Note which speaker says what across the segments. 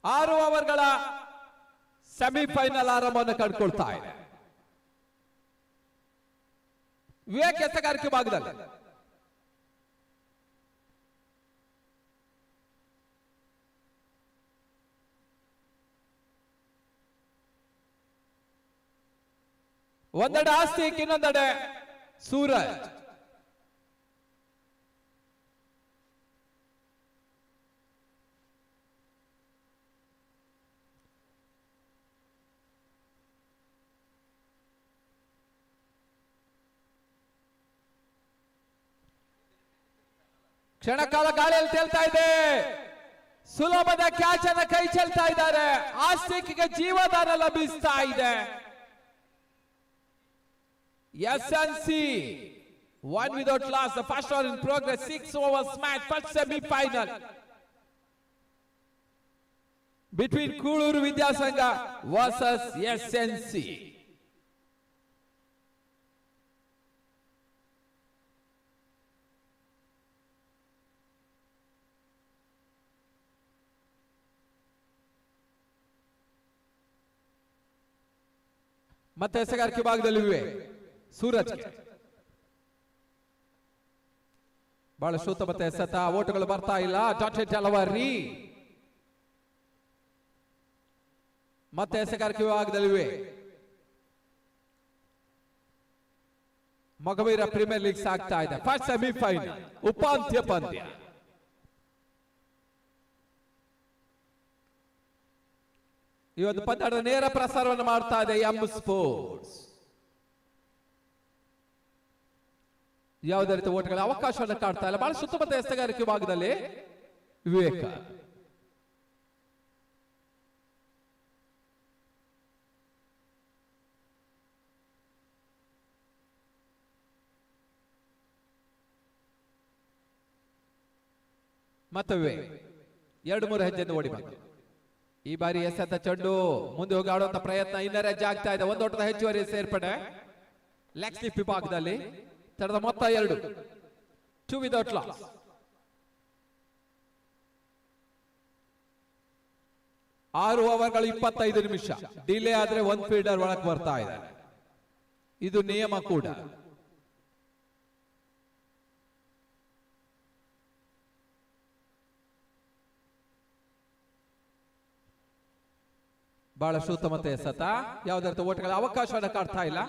Speaker 1: 6 ಓವರ್ಗಳ semifinal ಆರಂಭವನ್ನು ಕಂಡುಕೊಳ್ತಾ ಇದೆ. ವಿವೇಕ್ ಎಸೆಗಾರಿಕೆ ಭಾಗದಲ್ಲಿ ಒಂದೆಡೆ ಆಸ್ತಿಕ್, ಇನ್ನೊಂದೆಡೆ ಸೂರಜ್. ಕ್ಷಣಕಾಲ ಗಾಳಿಯಲ್ಲಿ ತೇಲ್ತಾ ಇದೆ. ಸುಲಭದ ಕ್ಯಾಚ್ ಅನ್ನ ಕೈ ಚೆಲ್ತಾ ಇದ್ದಾರೆ. ಆಸ್ತಿಕ್ಗೆ ಜೀವದಾನ ಲಭಿಸ್ತಾ ಇದೆ. SNC one without loss, the first over in progress, 6 overs match, first semi-final between Kuluru Vidyasangha versus SNC. ಮತ್ತೆ ಎಸೆಗಾರಿಕೆ ಭಾಗದಲ್ಲಿವೆ ಸೂರಜ್. ಬಹಳ ಶೂತ ಮತ್ತೆ ಎಸೆತ, ಓಟುಗಳು ಬರ್ತಾ ಇಲ್ಲ. ಡಾಟೆಡ್ ಡೆಲಿವರಿ ಮತ್ತೆ ಎಸೆಗಾರಿಕೆ ವಿಭಾಗದಲ್ಲಿವೆ. ಮೊಗವೀರ ಪ್ರೀಮಿಯರ್ ಲೀಗ್ ಸಾಗ್ತಾ ಇದೆ. ಫಸ್ಟ್ ಸೆಮಿಫೈನಲ್ ಉಪಾಂತ್ಯ ಪಂದ್ಯ. ಈ ಒಂದು ಪಂದ್ಯದ ನೇರ ಪ್ರಸಾರವನ್ನು ಮಾಡ್ತಾ ಇದೆ ಎಂ ಸ್ಪೋರ್ಟ್ಸ್. ಯಾವುದೇ ರೀತಿ ಓಟಗಳ ಅವಕಾಶವನ್ನು ಕಾಡ್ತಾ ಇಲ್ಲ. ಬಹಳ ಸುತ್ತಮುತ್ತ ಎಸೆಗಾರಿಕೆ ಭಾಗದಲ್ಲಿ ವಿವೇಕ. ಮತ್ತೆ ವಿವೇಕ್ 2-3 ಹೆಜ್ಜೆಯನ್ನು ಓಡಿ ಬಂತು. ಈ ಬಾರಿ ಎಸೆತ ಚೆಂಡು ಮುಂದೆ ಹೋಗಿ ಆಡುವಂತ ಪ್ರಯತ್ನ ಇನ್ನರ್ ಹೆಜ್ಜೆ ಆಗ್ತಾ ಇದೆ. ಒಂದೋಟದ ಹೆಚ್ಚುವರಿ ಸೇರ್ಪಡೆ ಲೆಗ್ ಸ್ಲಿಪ್ ವಿಭಾಗದಲ್ಲಿ. ತಡದ ಮೊತ್ತ 2, 2 without loss. ಆರು ಓವರ್ಗಳು 25 ನಿಮಿಷ. ಡಿಲೇ ಆದ್ರೆ 1 ಫೀಲ್ಡರ್ ಒಳಗೆ ಬರ್ತಾ ಇದೆ. ಇದು ನಿಯಮ ಕೂಡ. ಬಹಳ ಶೂತ ಮತ್ತೆ ಎಸೆತ, ಯಾವುದೇ ರೀತಿ ಓಟಗಳ ಅವಕಾಶವನ್ನು ಕಾಡ್ತಾ ಇಲ್ಲ.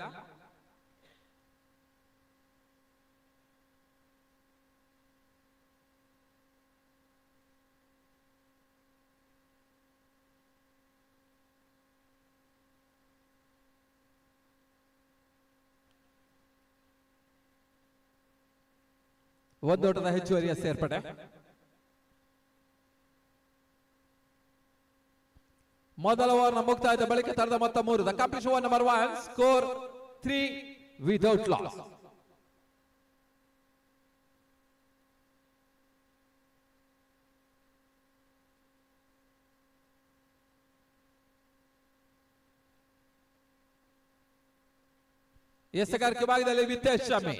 Speaker 1: ಒಂದೋಟದ ಹೆಚ್ಚುವರಿಯ ಸೇರ್ಪಡೆ. ಮೊದಲ ಓವರ್ ಮುಕ್ತಾಯದ ಬಳಿಕ ತರದ ಮೊತ್ತ 3. The completion over number 1, score 3 without loss. ಎಸೆಗಾರಿಕೆ ಭಾಗದಲ್ಲಿ ವಿತೇಶ್ ಶಮಿ,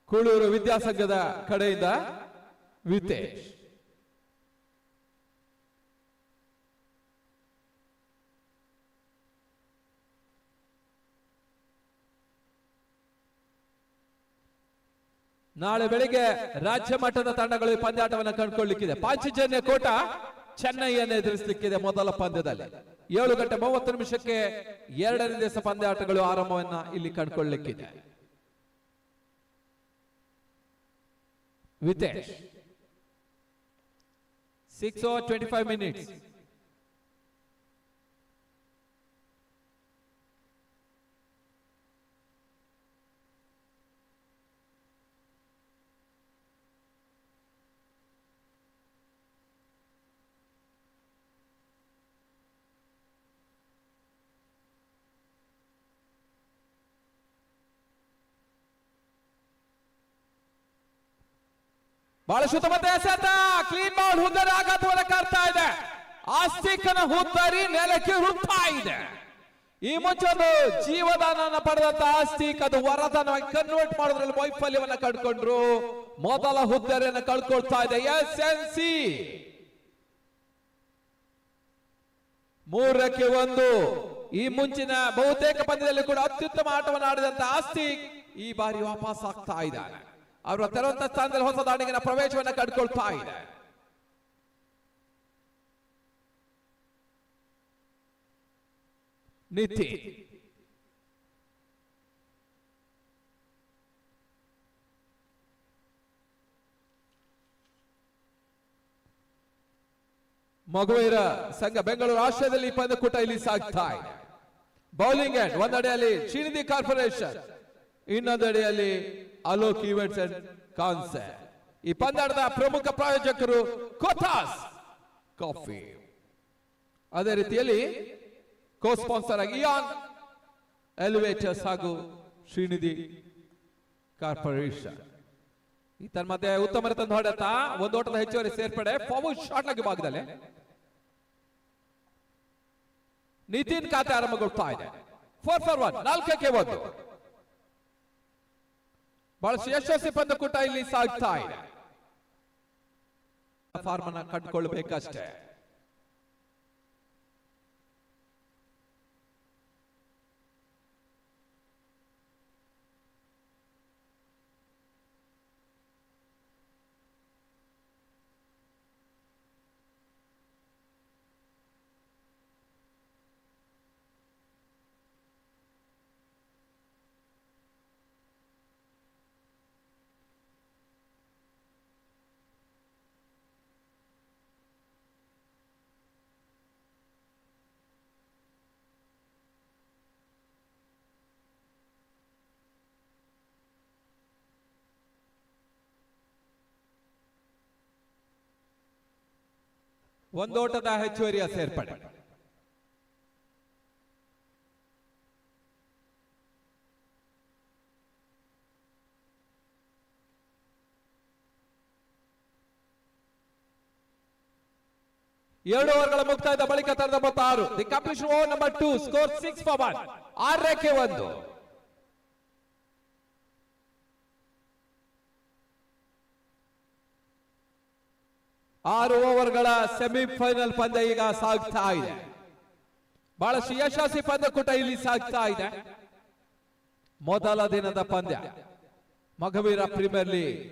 Speaker 1: ಕೂಳೂರು ವಿದ್ಯಾಸಂಘದ ಕಡೆಯಿಂದ ವಿತೇಶ್. ನಾಳೆ ಬೆಳಿಗ್ಗೆ ರಾಜ್ಯ ಮಟ್ಟದ ತಂಡಗಳು ಪಂದ್ಯಾಟವನ್ನು ಕಂಡುಕೊಳ್ಳಲಿಕ್ಕಿದೆ. ಪಾಂಚಜನ್ಯ ಕೋಟ ಚೆನ್ನೈಯನ್ನು ಎದುರಿಸಲಿಕ್ಕಿದೆ ಮೊದಲ ಪಂದ್ಯದಲ್ಲಿ. 7:30 ಎರಡನೇ ದಿವಸ ಪಂದ್ಯಾಟಗಳು ಆರಂಭವನ್ನ ಇಲ್ಲಿ ಕಂಡುಕೊಳ್ಳಲಿಕ್ಕಿದೆ. ವಿತೇಶ್ 6 over 25 minutes. ಬಹಳ ಶುದ್ಧ ಮತ್ತೆ ಎಸೆತ, ಕ್ಲೀನ್ ಬಾಲ್, ಹುದ್ದರಿ ಆಘಾತವನ್ನು ಕಾಡ್ತಾ ಇದೆ. ಆಸ್ತಿಕನ ಹುದ್ದರಿ ನೆಲಕ್ಕೆ ಹುಡ್ತಾ ಇದೆ. ಈ ಮುಂಚೊಂದು ಜೀವದಾನ ಪಡೆದಂತ ಆಸ್ತಿ ಅದು ವರದಾನವಾಗಿ ಕನ್ವರ್ಟ್ ಮಾಡೋದ್ರಲ್ಲಿ ವೈಫಲ್ಯವನ್ನ ಕಂಡುಕೊಂಡ್ರು. ಮೊದಲ ಹುದ್ದೆಯನ್ನು ಕಳ್ಕೊಳ್ತಾ ಇದೆ SNC. 3-1. ಈ ಮುಂಚಿನ ಬಹುತೇಕ ಪಂದ್ಯದಲ್ಲಿ ಕೂಡ ಅತ್ಯುತ್ತಮ ಆಟವನ್ನು ಆಡಿದಂತ ಆಸ್ತಿ ಈ ಬಾರಿ ವಾಪಸ್ ಆಗ್ತಾ ಇದ್ದಾರೆ. ಅವರು ತೆರವಂತ ಸ್ಥಾನದಲ್ಲಿ ಹೊಸ ದಾಂಡಿಗಿನ ಪ್ರವೇಶವನ್ನ ಕಂಡುಕೊಳ್ತಾ ಇದೆ. ನಿತಿ ಮಗುವೀರ ಸಂಘ ಬೆಂಗಳೂರು ಆಶ್ರಯದಲ್ಲಿ ಈ ಪಂದ್ಯಕೂಟ ಇಲ್ಲಿ ಸಾಗ್ತಾ ಇದೆ. ಬೌಲಿಂಗ್ ಎಂಡ್ ಒಂದೆಡೆಯಲ್ಲಿ ಶ್ರೀನಿಧಿ ಕಾರ್ಪೊರೇಷನ್, ಇನ್ನೊಂದೆಡೆಯಲ್ಲಿ ಅಲೋಕ್ ಈವೆಂಟ್ಸ್ ಅಂಡ್ ಕಾನ್ಸೆಪ್ಟ್. ಈ ಪಂದ್ಯದ ಪ್ರಮುಖ ಪ್ರಾಯೋಜಕರು ಕೋಥಾಸ್ ಕಾಫಿ. ಅದೇ ರೀತಿಯಲ್ಲಿ ಕೋ ಸ್ಪಾನ್ಸರ್ ಆಗಿ ಇಯಾನ್ ಎಲಿವೇಟರ್ಸ್ ಹಾಗೂ ಶ್ರೀನಿಧಿ ಕಾರ್ಪೊರೇಷನ್. ಈ ತನ್ಮಧ್ಯೆ ಉತ್ತಮ ತಂದು ಹೊಡೆತ ಒಂದು ಓಟದ ಹೆಚ್ಚುವರಿ ಸೇರ್ಪಡೆ ಫಾರ್ವರ್ಡ್ ಶಾಟ್ ಆಗಿ ಭಾಗದಲ್ಲಿ ನಿತಿನ್ ಖಾತೆ ಆರಂಭಗೊಳ್ತಾ ಇದೆ. 4-1 4-1 ಬಹಳಷ್ಟು ಯಶಸ್ವಿ ಪಂದ್ಯಕೂಟ ಇಲ್ಲಿ ಸಾಗ್ತಾ ಇದೆ. ಫಾರ್ಮ್ ಅನ್ನ ಕಂಡುಕೊಳ್ಬೇಕಷ್ಟೇ. ಒಂದೋಟದ ಹೆಚ್ಚುವರಿಯ ಸೇರ್ಪಡೆ. ಎರಡು ಓವರ್ಗಳ ಮುಕ್ತಾಯದ ಬಳಿಕ ತರದ 36. The completion over number 2 score 6-1 6-1. ಆರು ಓವರ್ಗಳ ಸೆಮಿಫೈನಲ್ ಪಂದ್ಯ ಈಗ ಸಾಗ್ತಾ ಇದೆ. ಬಹಳಷ್ಟು ಯಶಸ್ವಿ ಪಂದ್ಯಕೂಟ ಇಲ್ಲಿ ಸಾಗ್ತಾ ಇದೆ. ಮೊದಲ ದಿನದ ಪಂದ್ಯ ಮಗವೀರ ಪ್ರೀಮಿಯರ್ ಲೀಗ್.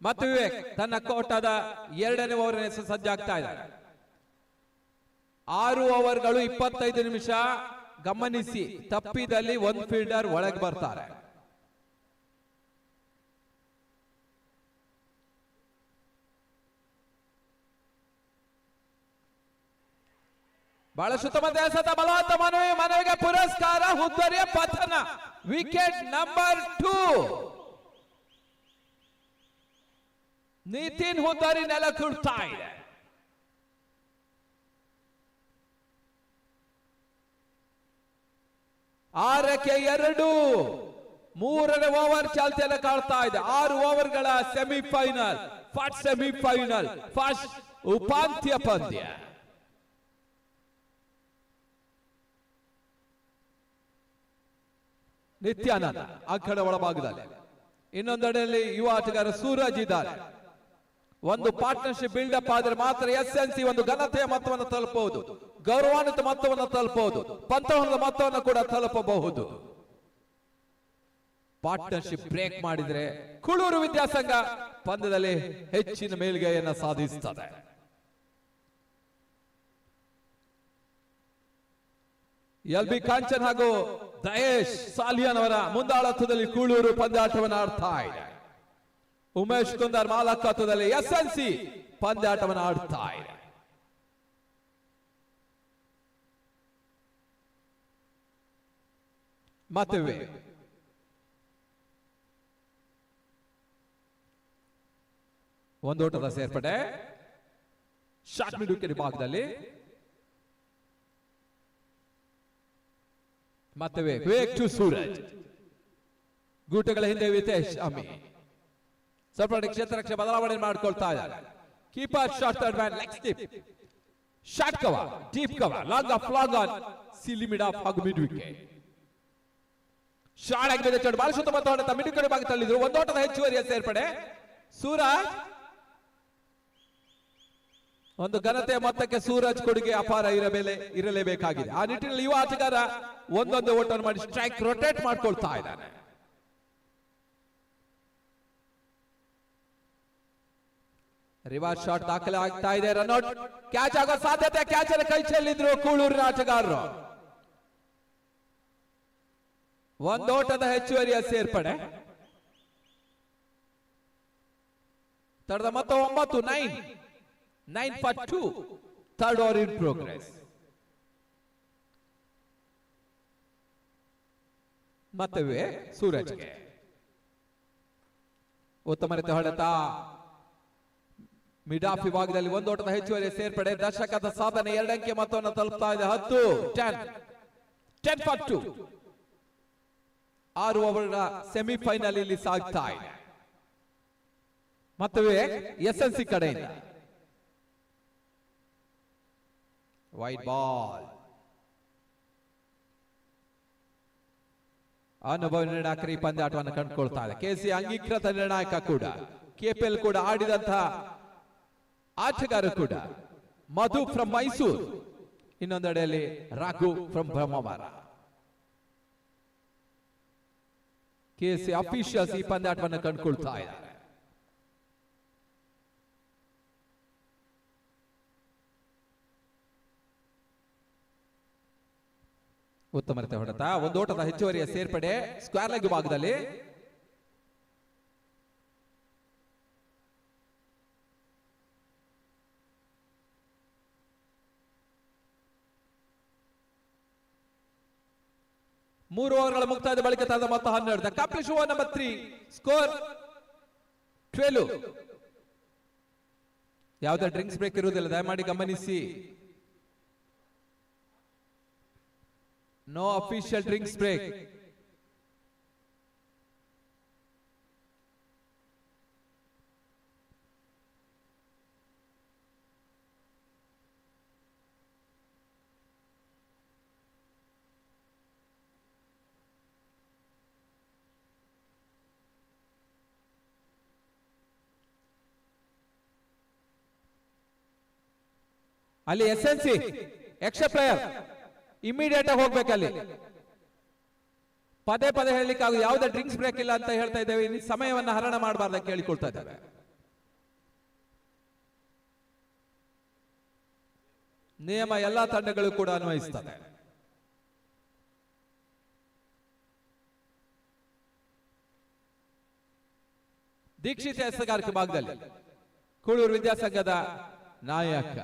Speaker 1: ಮತ್ತು ವಿವೇಕ್ ತನ್ನ ಕೋಟದ 2ನೇ ಓವರ್ ಸಜ್ಜಾಗ್ತಾ ಇದ್ದಾರೆ. 6 ಓವರ್ಗಳು 25 ನಿಮಿಷ. ಗಮನಿಸಿ, ತಪ್ಪಿದಲ್ಲಿ 1 ಫೀಲ್ಡರ್ ಒಳಗೆ ಬರ್ತಾರೆ. ಬಹಳಷ್ಟು ತಮ್ಮ ಬಲವಂತ ಮನವಿಗೆ ಪುರಸ್ಕಾರ, ಹುದ್ದರಿಯ ಪತನ. ವಿಕೆಟ್ ನಂಬರ್ 2 ನಿತಿನ್ ಹುದ್ದಾರಿ ನೆಲ ಕುಡ್ತಾ ಇದೆ. ಆರಕ್ಕೆ 2 3ನೇ ಓವರ್ ಚಾಲ್ತಿಯನ್ನು ಕಾಡ್ತಾ ಇದೆ. 6 ಓವರ್ಗಳ ಸೆಮಿಫೈನಲ್, ಫಸ್ಟ್ ಸೆಮಿಫೈನಲ್, ಫಸ್ಟ್ ಉಪಾಂತ್ಯ ಪಂದ್ಯ. ನಿತ್ಯಾನಂದ ಆ ಕಡೆ ಒಳಭಾಗದಲ್ಲಿ, ಇನ್ನೊಂದೆಡೆಯಲ್ಲಿ ಯುವ ಆಟಗಾರ ಸೂರಜ್ ಇದ್ದಾರೆ. ಒಂದು ಪಾರ್ಟ್ನರ್ಶಿಪ್ ಬಿಲ್ಡಪ್ ಆದರೆ ಮಾತ್ರ SNC ಒಂದು ಘನತೆಯ ಮೊತ್ತವನ್ನು ತಲುಪಬಹುದು, ಗೌರವಾನ್ವಿತ ಮೊತ್ತವನ್ನು ತಲುಪಬಹುದು, ಪಂತವನದ ಮೊತ್ತವನ್ನು ಕೂಡ ತಲುಪಬಹುದು. ಪಾರ್ಟ್ನರ್ಶಿಪ್ ಬ್ರೇಕ್ ಮಾಡಿದ್ರೆ ಕುಳೂರು ವಿದ್ಯಾಸಂಘ ಪಂದ್ಯದಲ್ಲಿ ಹೆಚ್ಚಿನ ಮೇಲ್ಗೈಯನ್ನು ಸಾಧಿಸುತ್ತದೆ. LB ಕಾಂಚನ್ ಹಾಗೂ ದಯೇಶ್ ಸಾಲಿಯಾನ್ ಅವರ ಮುಂದಾಳತ್ವದಲ್ಲಿ ಕೂಳೂರು ಪಂದ್ಯಾಟವನ್ನು ಆಡ್ತಾ ಇದೆ. ಉಮೇಶ್ ಕುಂದಾರ್ ಮಾಲಕತ್ವದಲ್ಲಿ SNC ಪಂದ್ಯಾಟವನ್ನು ಆಡ್ತಾ ಇದೆ. ಮತ್ತೆ ಒಂದೋಟದ ಸೇರ್ಪಡೆ ಶಾಟ್ ಮಿಡ್ ವಿಕೆಟ್ ಭಾಗದಲ್ಲಿ ಮತ್ತೆ ವೇಕ್ ಟು ಸೂರಜ್. ಗೂಟಗಳ ಹಿಂದೆ ವಿತೇಶ್ ಅಮ್ಮಿ ಸ್ವಲ್ಪ ಕ್ಷೇತ್ರ ರಕ್ಷೆ ಬದಲಾವಣೆ ಮಾಡಿಕೊಳ್ತಾ ಇದ್ದಾರೆ. Keeper short man leg slip short cover deep cover long off long on silly mid off ಹಾಗೂ ಮಿಡ್ ವಿಕೆಟ್. ಶಾಟ್ ಆಗಿದೆ ಚೋಟ್ ಬಾಲ್ ಸುತ್ತಮುತ್ತ ಹೊಡೆತ ಮಿಡ್ ಕಡೆ ಭಾಗ ತಳ್ಳಿದ್ರು. ಒಂದೋಟದ ಹೆಚ್ಚುವರಿಯ ಸೇರ್ಪಡೆ. ಸೂರಜ್ ಒಂದು ಘನತೆಯ ಮೊತ್ತಕ್ಕೆ ಸೂರಜ್ ಕೊಡುಗೆ ಅಪಾರ ಇರಲೇಬೇಕಾಗಿದೆ. ಆ ನಿಟ್ಟಿನಲ್ಲಿ ಯುವ ಆಟಗಾರ ಒಂದೊಂದು ಓಟನ್ನು ಮಾಡಿ ಸ್ಟ್ರೈಕ್ ರೊಟೇಟ್ ಮಾಡ್ಕೊಳ್ತಾ ಇದ್ದಾನೆ. ರಿವರ್ಸ್ ಶಾಟ್ ದಾಖಲೆ ಆಗ್ತಾ ಇದೆ. ರನ್ಔಟ್ ಕ್ಯಾಚ್ ಆಗೋ ಸಾಧ್ಯತೆ. ಕ್ಯಾಚ್ ಅನ್ನು ಕೈ ಚೆಲ್ಲಿದ್ರು ಕೂಳೂರಿನ ಆಟಗಾರರು. ಒಂದೋಟದ ಹೆಚ್ಚುವರಿಯ ಸೇರ್ಪಡೆ. ತಡದ ಮೊತ್ತ 9 for 2. Third over in progress. ಮತ್ತೆ ಸೂರಜ್ಗೆ ಉತ್ತಮ ರೀತಿ ಹೊಡೆತ. ಮಿಡ್ ಆಫ್ ವಿಭಾಗದಲ್ಲಿ ಒಂದೋಟದ ಹೆಚ್ಚುವರಿ ಸೇರ್ಪಡೆ. ದರ್ಶಕದ ಸಾಧನೆ 2 ಅಂಕೆ ಮೊತ್ತವನ್ನು ತಲುಪ್ತಾ ಇದೆ. 10 for 2. 6 ಓವರ್ನ ಸೆಮಿಫೈನಲ್ ಇಲ್ಲಿ ಸಾಗ್ತಾ ಇದೆ. ಮತ್ತೆ ಎಸ್ಎನ್ಸಿ ಕಡೆಯಿಂದ ವೈಡ್ ಬಾಲ್. ಅನುಭವ ನಿರ್ಣಾಯಕರು ಈ ಪಂದ್ಯಾಟವನ್ನು ಕಂಡುಕೊಳ್ತಾ ಇದೆ. ಕೆಸಿ ಅಂಗೀಕೃತ ನಿರ್ಣಾಯಕ ಕೂಡ, ಕೆಪಿಎಲ್ ಕೂಡ ಆಡಿದಂತಹ ಆಟಗಾರ ಕೂಡ. ಮಧು ಫ್ರಮ್ ಮೈಸೂರು, ಇನ್ನೊಂದೆಡೆಯಲ್ಲಿ Raghu from Brahmavara. KC officials ಈ ಪಂದ್ಯಾಟವನ್ನು ಕಂಡುಕೊಳ್ತಾ ಇದ್ದಾರೆ. ಉತ್ತಮ ರೀತಿಯ ಹೊಡೆತ. ಒಂದೋಟದ ಹೆಚ್ಚುವರಿಯ ಸೇರ್ಪಡೆ ಸ್ಕ್ವೇರ್ ಲೆಗ್ ಭಾಗದಲ್ಲಿ. ಮೂರು ಓವರ್ಗಳ ಮುಕ್ತಾಯದ ಬಳಿಕ ತಂದ ಮೊತ್ತ 12. Complete over number 3. ಸ್ಕೋರ್ 12. ಯಾವುದೇ ಡ್ರಿಂಕ್ಸ್ ಬ್ರೇಕ್ ಇರುವುದಿಲ್ಲ, ದಯಮಾಡಿ ಗಮನಿಸಿ. No official drinks break. ಅಲ್ಲಿ ಎಸ್ಎನ್ಸಿ ಎಕ್ಸ್ಟ್ರಾ ಪ್ಲೇಯರ್ ಇಮಿಡಿಯೇಟ್ ಆಗಿ ಹೋಗ್ಬೇಕಲ್ಲಿ. ಪದೇ ಪದೇ ಹೇಳಲಿಕ್ಕೆ ಯಾವುದೇ ಡ್ರಿಂಕ್ಸ್ ಬ್ರೇಕ್ ಇಲ್ಲ ಅಂತ ಹೇಳ್ತಾ ಇದ್ದೇವೆ. ಇನ್ನು ಸಮಯವನ್ನು ಹರಣ ಮಾಡಬಾರ್ದು ಕೇಳಿಕೊಳ್ತಾ ಇದ್ದೇವೆ. ನಿಯಮ ಎಲ್ಲಾ ತಂಡಗಳು ಕೂಡ ಅನ್ವಯಿಸ್ತದೆ. ದೀಕ್ಷಿತ ಎಸಗಾರಿಕೆ ಭಾಗದಲ್ಲಿ ಕೂಳೂರು ವಿದ್ಯಾಸಂಘದ ನಾಯಕ.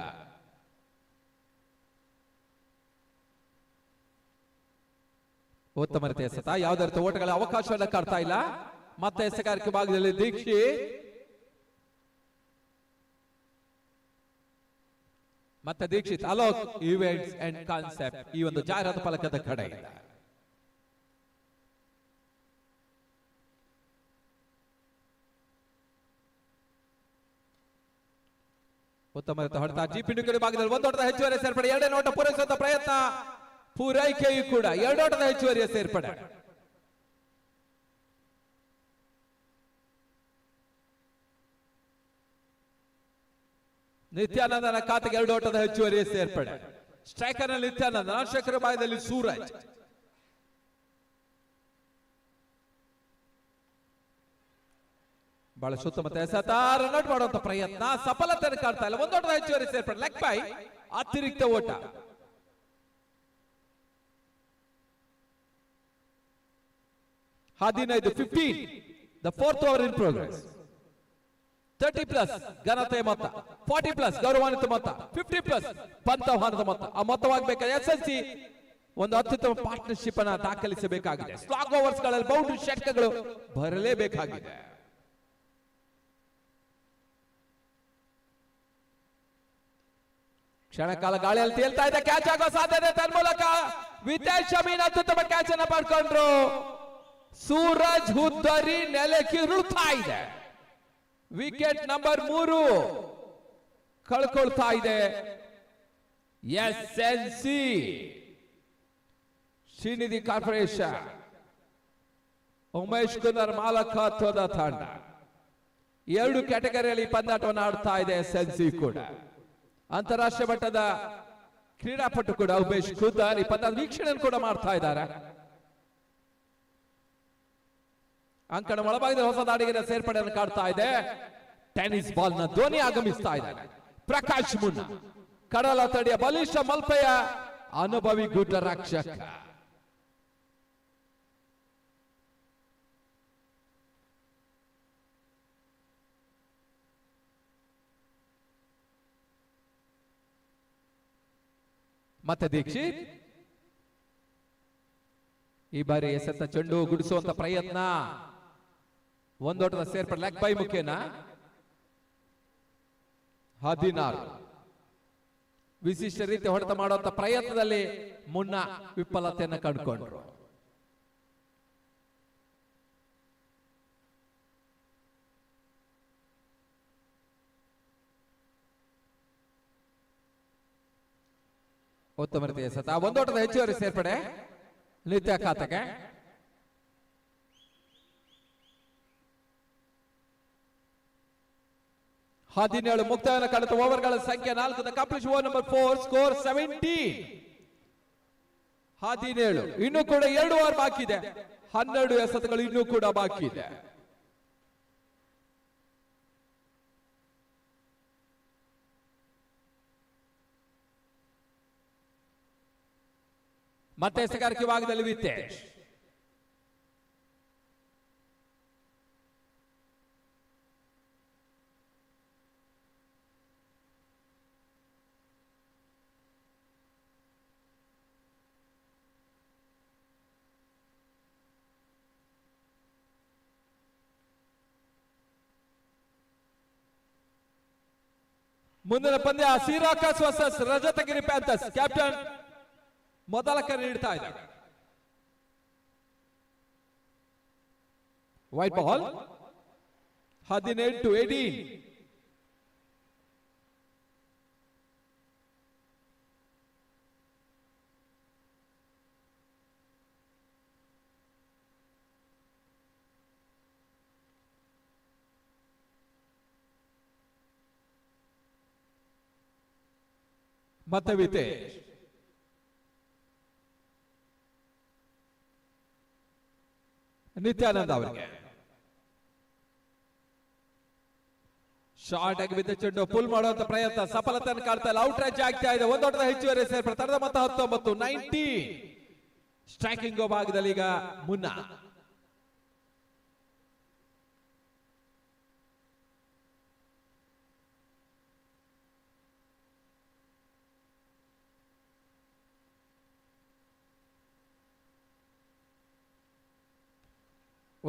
Speaker 1: ಉತ್ತಮ ರೀತಿಯ ಎಸೆತ. ಯಾವುದೇ ರೀತಿಯ ಓಟಗಳ ಅವಕಾಶವನ್ನು ಕಾಡ್ತಾ ಇಲ್ಲ. ಮತ್ತೆ ಎಸೆಗಾರಿಕೆ ಭಾಗದಲ್ಲಿ ದೀಕ್ಷಿತ್ ಮತ್ತೆ Dixit Alok events and concept ಈ ಒಂದು ಜಾಹೀರಾತು ಫಲಕದ ಕಡೆಯಿಂದ. ಉತ್ತಮ ರೀತಿಯ ಹೊಡೆತ. ಜಿಪಿಂಡು ಕಡೆ ಭಾಗದಲ್ಲಿ ಒಂದೋಟದ ಹೆಚ್ಚುವರಿ ಸೇರ್ಪಡೆ. ಎರಡನೇ ನೋಟ ಪೂರೈಸುವಂತ ಪ್ರಯತ್ನ. ಪೂರೈಕೆಯೂ ಕೂಡ. ಎರಡೋಟದ ಹೆಚ್ಚುವರಿಯ ಸೇರ್ಪಡೆ. ನಿತ್ಯಾನಂದನ ಖಾತೆಗೆ 2 ಓಟದ ಹೆಚ್ಚುವರಿಯ ಸೇರ್ಪಡೆ. ಸ್ಟ್ರೈಕರ್ ನಲ್ಲಿ ನಿತ್ಯಾನಂದ, ನಾಶಕರ ಭಾಗದಲ್ಲಿ ಸೂರಜ್. ಬಹಳ ಸುತ್ತಮುತ್ತ ಎಸೆತ. ರನ್ಔಟ್ ಮಾಡುವಂತ ಪ್ರಯತ್ನ ಸಫಲತೆಯನ್ನು ಕಾಡ್ತಾ ಇಲ್ಲ. ಒಂದೋಟದ ಹೆಚ್ಚುವರಿ ಸೇರ್ಪಡೆ. ಲೆಗ್ ಬೈ ಅತಿರಿಕ್ತ ಓಟ. ಹದಿನೈದು 15. The fourth over in progress. 30+ ಘನತೆಯ ಮೊತ್ತ, 40+ ಗೌರವಾನ್ವಿತ ಮೊತ್ತ, 50+ ಪಂತವಾಹನದ ಮೊತ್ತ. ಆ ಮೊತ್ತವಾಗಬೇಕಾದ ಎಸ್ಎಲ್ಸಿ ಒಂದು ಅತ್ಯುತ್ತಮ ಪಾರ್ಟ್ನರ್ಶಿಪ್ ಅನ್ನ ದಾಖಲಿಸಬೇಕಾಗಿದೆ. ಸ್ಲಾಗ್ ಓವರ್ಸ್ ಗಳಲ್ಲಿ ಬೌಂಡ್ರಿ ಷಟ್ಕಗಳು ಬರಲೇಬೇಕಾಗಿದೆ. ಕ್ಷಣಕಾಲ ಗಾಳಿಯಲ್ಲಿ ತೇಲ್ತಾ ಇದೆ. ಕ್ಯಾಚ್ ಆಗೋ ಸಾಧ್ಯತೆ. ತನ್ಮೂಲಕ ವಿತೇಶ್ ಅಮೀನ್ ಅತ್ಯುತ್ತಮ ಕ್ಯಾಚ್ ಅನ್ನ ಪಡ್ಕೊಂಡ್ರು. ಸೂರಜ್ ಹುದ್ದರಿ ನೆಲಕ್ಕೆ ಉರುಳ್ತಾ ಇದೆ. ವಿಕೆಟ್ ನಂಬರ್ 3 ಕಳ್ಕೊಳ್ತಾ ಇದೆ. SNC ಶ್ರೀನಿಧಿ ಕಾರ್ಪೊರೇಷನ್ ಉಮೇಶ್ ಕುಂದರ್ ಮಾಲಕತ್ವದ ತಂಡ 2 ಕ್ಯಾಟಗರಿಯಲ್ಲಿ ಪಂದ್ಯಾಟವನ್ನು ಆಡ್ತಾ ಇದೆ. SNC ಕೂಡ ಅಂತಾರಾಷ್ಟ್ರೀಯ ಮಟ್ಟದ ಕ್ರೀಡಾಪಟು ಕೂಡ ಉಮೇಶ್ ಕುಂದರ್ ಈ ಪಂದ್ಯದ ವೀಕ್ಷಣೆ ಕೂಡ ಮಾಡ್ತಾ ಇದ್ದಾರೆ. ಅಂಕಣ ಒಳಭಾಗದಲ್ಲಿ ಹೊಸ ದಾಡಿಗರ ಸೇರ್ಪಡೆಯನ್ನು ಕಾಡ್ತಾ ಇದೆ. ಟೆನ್ನಿಸ್ ಬಾಲ್ ನ ಧ್ವನಿ ಆಗಮಿಸ್ತಾ ಇದ್ದಾರೆ. ಪ್ರಕಾಶ್ ಮುನ್ನ ಕಡಲ ತಡಿಯ ಬಲಿಷ್ಠ ಮಲ್ಪೆಯ ಅನುಭವಿ ಗೂಟ ರಕ್ಷಕ. ಮತ್ತೆ ದೀಕ್ಷಿತ್ ಈ ಬಾರಿ ಎಸೆತ ಚೆಂಡು ಗುಡಿಸುವಂತ ಪ್ರಯತ್ನ. ಒಂದೋಟದ ಸೇರ್ಪಡೆ ಲೆಗ್ ಬೈ ಮುಖೇನ 16 ವಿಶಿಷ್ಟ ರೀತಿ ಹೊಡೆತ ಮಾಡುವಂತ ಪ್ರಯತ್ನದಲ್ಲಿ ಮುನ್ನ ವಿಫಲತೆಯನ್ನು ಕಂಡುಕೊಂಡ್ರು. ಉತ್ತಮ ರೀತಿಯ ಎಸೆತ. ಒಂದೋಟದ ಹೆಚ್ಚುವರಿ ಸೇರ್ಪಡೆ ನಿತ್ಯ ಖಾತೆಗೆ. ಹದಿನೇಳು ಮುಕ್ತಾಯನ ಕಾಣುತ್ತ ಓವರ್ಗಳ ಸಂಖ್ಯೆ 4 ಕಂಪ್ಲೀಟ್ ಓವರ್ ನಂಬರ್ 4 ಸ್ಕೋರ್ 17. 17 ಇನ್ನೂ ಕೂಡ 2 ಓವರ್ ಬಾಕಿ ಇದೆ. 12 ಎಸೆತಗಳು ಇನ್ನೂ ಕೂಡ ಬಾಕಿ ಇದೆ. ಮತ್ತೆ ಎಸೆಗಾರಿಕೆ ಭಾಗದಲ್ಲಿ ವಿತೇಶ್ ಮುಂದಿನ ಪಂದ್ಯ ಸಿರಾಕಸ್ ವರ್ಸಸ್ ರಜತಗಿರಿ ಪ್ಯಾಂಥರ್ಸ್. ಕ್ಯಾಪ್ಟನ್ ಮೊದಲ ಕರೆ ನೀಡ್ತಾ ಇದ್ದಾರೆ. White ball 18-18. ಮತ್ತೆ ವಿತೇಶ್ ನಿತ್ಯಾನಂದ ಅವರಿಗೆ ಶಾರ್ಟ್ ಆಗಿ ಬಿದ್ದ ಚೆಂಡು ಪುಲ್ ಮಾಡುವಂತ ಪ್ರಯತ್ನ ಸಫಲತೆಯನ್ನು ಕಾಡ್ತಾ ಇಲ್ಲ. ಔಟ್ ರೇಂಜ್ ಆಗ್ತಾ ಇದೆ. ಒಂದೊಂದು ಹೆಚ್ಚುವರಿ ಸೇರ್ಪಡೆ ತರದ ಮೊತ್ತ 19 ಸ್ಟ್ರೈಕಿಂಗ್ ಭಾಗದಲ್ಲಿ ಈಗ ಮುನ್ನ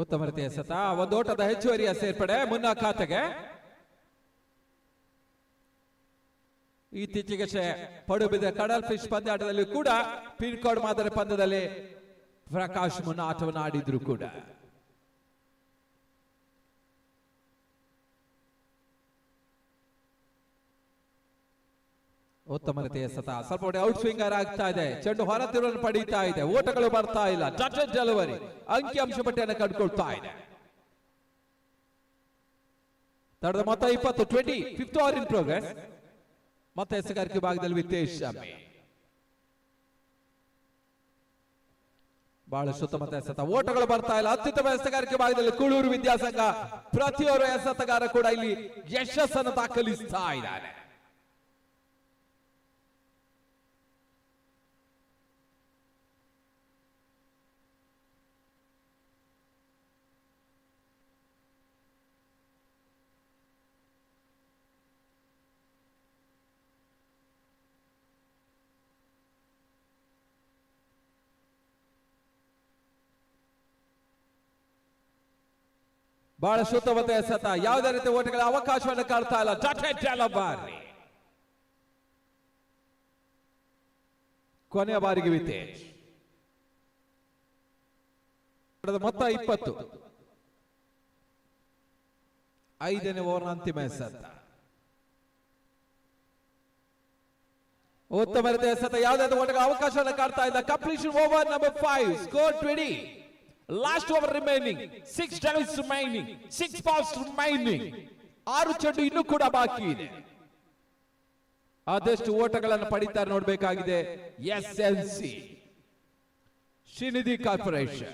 Speaker 1: ಉತ್ತಮ ರೀತಿಯ ಎಸೆತ. ಒಂದು ಓಟದ ಹೆಚ್ಚುವರಿಯ ಸೇರ್ಪಡೆ ಮುನ್ನ ಖಾತೆಗೆ. ಇತ್ತೀಚೆಗೆ ಪಡುಬಿದ ಕಡಲ್ ಫಿಶ್ ಪಂದ್ಯಾಟದಲ್ಲಿ ಕೂಡ ಪಿನ್ ಕೋಡ್ ಮಾದರಿ ಪಂದ್ಯದಲ್ಲಿ ಪ್ರಕಾಶ್ ಮುನ್ನ ಆಟವನ್ನು ಆಡಿದ್ರು ಕೂಡ. ಉತ್ತಮ ರೀತಿಯ ಎಸೆತ. ಸ್ವಲ್ಪ ಔಟ್ ಸ್ವಿಂಗರ್ ಆಗ್ತಾ ಇದೆ. ಚೆಂಡು ಹೊರ ತಿರುವನ್ನು ಪಡೀತಾ ಇದೆ. ಓಟಗಳು ಬರ್ತಾ ಇಲ್ಲ. ಜಡ್ಜಸ್ ಡೆಲಿವರಿ ಅಂಕಿಅಂಶ ಪಟ್ಟಿಯನ್ನು ಕಂಡುಕೊಳ್ತಾ ಇದೆ. ತಡದ ಮೊತ್ತ 20 ಫಿಫ್ತ್ ಓವರ್ ಇನ್ ಪ್ರೋಗ್ರೆಸ್. ಮತ್ತೆ ಎಸೆಗಾರಿಕೆ ಭಾಗದಲ್ಲಿ ವಿತೇಶ್ ಅಮೀನ್ ಬಹಳ ಉತ್ತಮ ಎಸೆತ. ಓಟಗಳು ಬರ್ತಾ ಇಲ್ಲ. ಅತ್ಯುತ್ತಮ ಎಸೆಗಾರಿಕೆ ಭಾಗದಲ್ಲಿ ಕೂಳೂರು ವಿದ್ಯಾಸಂಘ ಪ್ರತಿಯೊಬ್ಬರು ಎಸೆತಗಾರ ಕೂಡ ಇಲ್ಲಿ ಯಶಸ್ಸನ್ನು ದಾಖಲಿಸ್ತಾ ಇದ್ದಾರೆ. ಬಹಳ ಶುದ್ಧವಾದ ಎಸೆತ. ಯಾವುದೇ ರೀತಿ ಓಟಗಳ ಅವಕಾಶವನ್ನು ಕಾಡ್ತಾ ಇಲ್ಲ. ಕೊನೆಯ ಬಾರಿಗೆ ವಿತೇಶ್ ಮೊತ್ತ 20. 5ನೇ ಓವರ್ನ ಅಂತಿಮ ಎಸೆತ. ಉತ್ತಮ ರೀತಿಯ ಎಸೆತ. ಯಾವುದಾದ್ರೂ ಓಟಕ್ಕೆ ಅವಕಾಶವನ್ನು ಕಾಡ್ತಾ ಇಲ್ಲ. Completion over number 5. Score 20. Last over remaining. 6 drives remaining. 6 balls remaining. 6 ಚೆಂಡು ಇನ್ನೂ ಕೂಡ ಬಾಕಿ ಇದೆ. ಆದಷ್ಟು ಓಟಗಳನ್ನು ಪಡಿತಾರೆ ನೋಡಬೇಕಾಗಿದೆ ಎಸ್ಎನ್ಸಿ ಶ್ರೀನಿಧಿ ಕಾರ್ಪೊರೇಷನ್.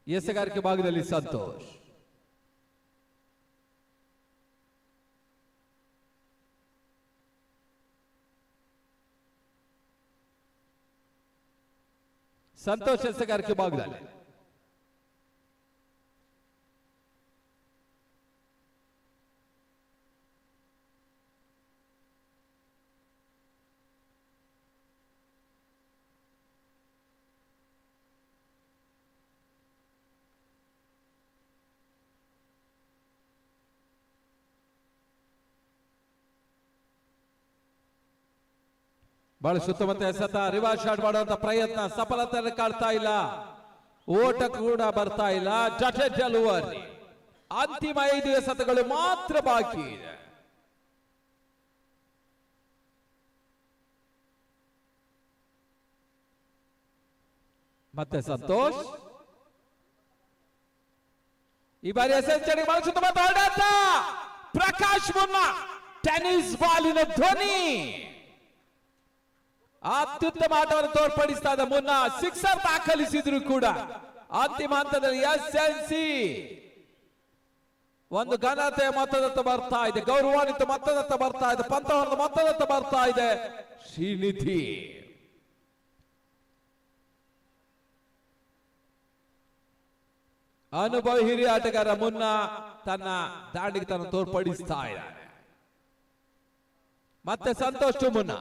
Speaker 1: ಎಸೆಗಾರಿಕೆ ಭಾಗದಲ್ಲಿ ಸಂತೋಷ್. ಸಂತೋಷ್ ಎಸೆಗಾರಿಕೆ ಭಾಗದಲ್ಲಿ. ಬಹಳ ಸುತ್ತಮುತ್ತ ಎಸೆತ. ರಿವರ್ಸ್ ಶಾಟ್ ಮಾಡುವಂತ ಪ್ರಯತ್ನ ಸಫಲತೆ ಕಾಡ್ತಾ ಇಲ್ಲ. ಓಟ ಕೂಡ ಬರ್ತಾ ಇಲ್ಲ. ಜಟೆಡ್ ಡೆಲಿವರಿ. ಅಂತಿಮ 5 ಎಸೆತಗಳು ಮಾತ್ರ ಬಾಕಿ ಇದೆ. ಮತ್ತೆ ಸಂತೋಷ್ ಈ ಬಾರಿ ಸೆಂಚುರಿ ಬಹಳ ಸುತ್ತಮುತ್ತ ಹೊಡೆತ. ಪ್ರಕಾಶ್ ಮುನ್ನ ಟೆನ್ನಿಸ್ ಬಾಲಿನ ಧ್ವನಿ. ಅತ್ಯುತ್ತಮ ಆಟವನ್ನು ತೋರ್ಪಡಿಸ್ತಾ ಇದ್ದ ಮುನ್ನ ಸಿಕ್ಸರ್ ದಾಖಲಿಸಿದ್ರು ಕೂಡ ಅಂತಿಮ ಹಂತದಲ್ಲಿ ಎಸ್ಎನ್ಸಿ ಒಂದು ಘನತೆಯ ಮೊತ್ತದತ್ತ ಬರ್ತಾ ಇದೆ. ಗೌರವಾನ್ವಿತ ಮೊತ್ತದತ್ತ ಬರ್ತಾ ಇದೆ. ಪಂತವರದ ಮೊತ್ತದತ್ತ ಬರ್ತಾ ಇದೆ. ಶ್ರೀನಿಧಿ ಅನುಭವಿ ಹಿರಿಯ ಆಟಗಾರ ಮುನ್ನ ತನ್ನ ದಾಂಡಿಗೆ ತನ್ನ ತೋರ್ಪಡಿಸ್ತಾ ಇದ್ದಾನೆ. ಮತ್ತೆ ಸಂತೋಷ್ ಮುನ್ನ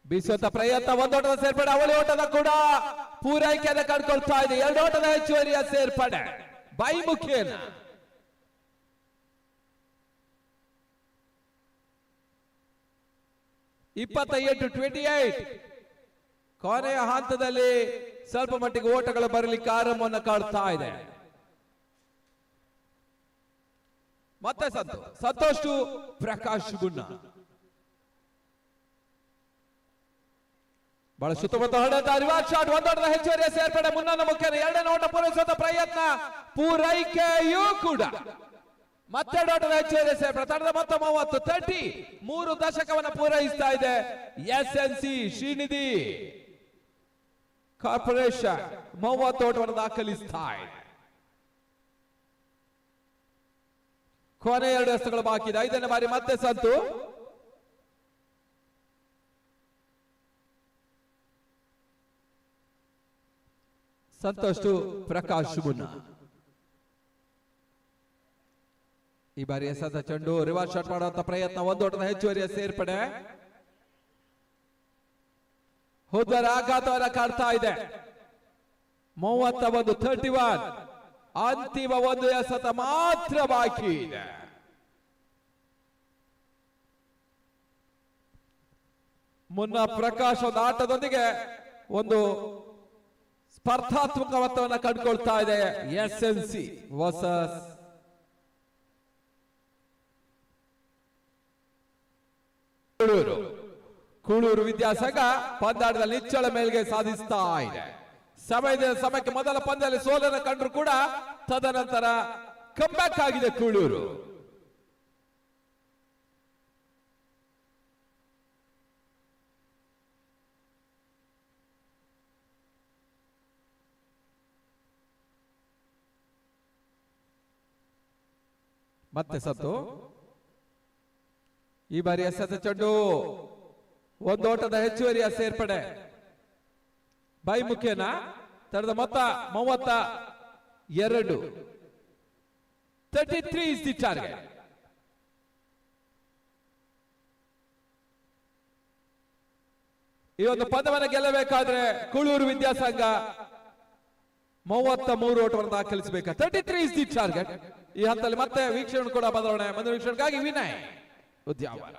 Speaker 1: ಬೀಸುವಂತ ಪ್ರಯತ್ನ. ಒಂದೋಟದ ಸೇರ್ಪಡೆ. ಅವಳಿ ಓಟದ ಕೂಡ ಪೂರೈಕೆಯನ್ನು ಕಂಡುಕೊಳ್ತಾ ಇದೆ. 2 ಓಟದ ಹೆಚ್ಚುವರಿಯ ಸೇರ್ಪಡೆ ಬೈ ಮುಖೇನ. (28 to 28). ಕೊನೆಯ ಹಂತದಲ್ಲಿ ಸ್ವಲ್ಪ ಮಟ್ಟಿಗೆ ಓಟಗಳು ಬರಲಿಕ್ಕೆ ಆರಂಭವನ್ನು ಕಾಡ್ತಾ ಇದೆ. ಮತ್ತೆ ಸಂತೋಷ್ ಪ್ರಕಾಶ್ ಗುನ್ನ ಬಹಳ ಸುತ್ತಮುತ್ತ ಹೊಡೆದ. Reverse shot. ಒಂದೋಟದ ಹೆಚ್ಚುವರಿಯ ಸೇರ್ಪಡೆ. ಮುನ್ನ ಮುಖ್ಯನ 2ನೇ ಓಟ ಪೂರೈಸುವಂತ ಪ್ರಯತ್ನ. ಪೂರೈಕೆಯೂ ಕೂಡ. ಮತ್ತೆ 2 ಓಟದ ಹೆಚ್ಚುವರಿಯ ಸೇರ್ಪಡೆ. ತಂಡದ ಮೊತ್ತ 30. 30. 3 ದಶಕವನ್ನು ಪೂರೈಸ್ತಾ ಇದೆ ಎಸ್ಎನ್ಸಿ ಶ್ರೀನಿಧಿ ಕಾರ್ಪೊರೇಷನ್. 30 ಓಟವನ್ನು ದಾಖಲಿಸ್ತಾ ಇದೆ. ಕೊನೆ 2 ಎಸೆತಗಳು ಬಾಕಿ ಇದೆ. 5ನೇ ಬಾರಿ ಮತ್ತೆ ಸಂತೋಷ್ ಪ್ರಕಾಶ್ ಮುನ್ನ. ಈ ಬಾರಿ ಎಸೆದ ಚೆಂಡು. ರಿವರ್ಸ್ ಶಾಟ್ ಮಾಡುವಂತ ಪ್ರಯತ್ನ. 1 ಓಟದ ಹೆಚ್ಚುವರಿಯ ಸೇರ್ಪಡೆ. ಹೋದರ ಆಘಾತವನ್ನು ಕಾಡ್ತಾ ಇದೆ. 31 31. ಅಂತಿಮ 1 ಎಸೆತ ಮಾತ್ರ ಬಾಕಿ ಇದೆ. ಮುನ್ನ ಪ್ರಕಾಶ್ ಒಂದು ಆಟದೊಂದಿಗೆ ಒಂದು ಸ್ಪರ್ಧಾತ್ಮಕ ಮಟ್ಟವನ್ನು ಕಂಡುಕೊಳ್ತಾ ಇದೆ ಎಸ್ಎನ್ಸಿ ವರ್ಸಸ್ ಕೂಳೂರು ವಿದ್ಯಾಸಂಘ. ಪಂದ್ಯಾಟದಲ್ಲಿ ನಿಚ್ಚಳ ಮೇಲ್ಗೆ ಸಾಧಿಸ್ತಾ ಇದೆ. ಸಮಯಕ್ಕೆ ಮೊದಲ ಪಂದ್ಯದಲ್ಲಿ ಸೋಲನ್ನು ಕಂಡ್ರು ಕೂಡ ತದನಂತರ ಕಮ್ಬ್ಯಾಕ್ ಆಗಿದೆ ಕೂಳೂರು. ಮತ್ತೆ ಈ ಬಾರಿ ಎಸೆತ ಚೆಂಡು. 1 ಓಟದ ಹೆಚ್ಚುವರಿಯ ಸೇರ್ಪಡೆ ಬೈ ಮುಖೇನ. ತಂಡದ ಮೊತ್ತ 32. 33 is the target. ಈ ಒಂದು ಪಂದ್ಯವನ್ನು ಗೆಲ್ಲಬೇಕಾದ್ರೆ ಕುಳೂರು ವಿದ್ಯಾಸಂಘ 33 ಓಟವನ್ನು ದಾಖಲಿಸಬೇಕು. 33 ಇಸ್ ದಿ ಟಾರ್ಗೆಟ್. ಈ ಹಂತದಲ್ಲಿ ಮತ್ತೆ ವೀಕ್ಷಣೆ ಕೂಡ ಬದಲಾವಣೆ. ಮುಂದಿನ ವೀಕ್ಷಣೆಗಾಗಿ ವಿನಯ್ ಉದ್ಯಾವರ.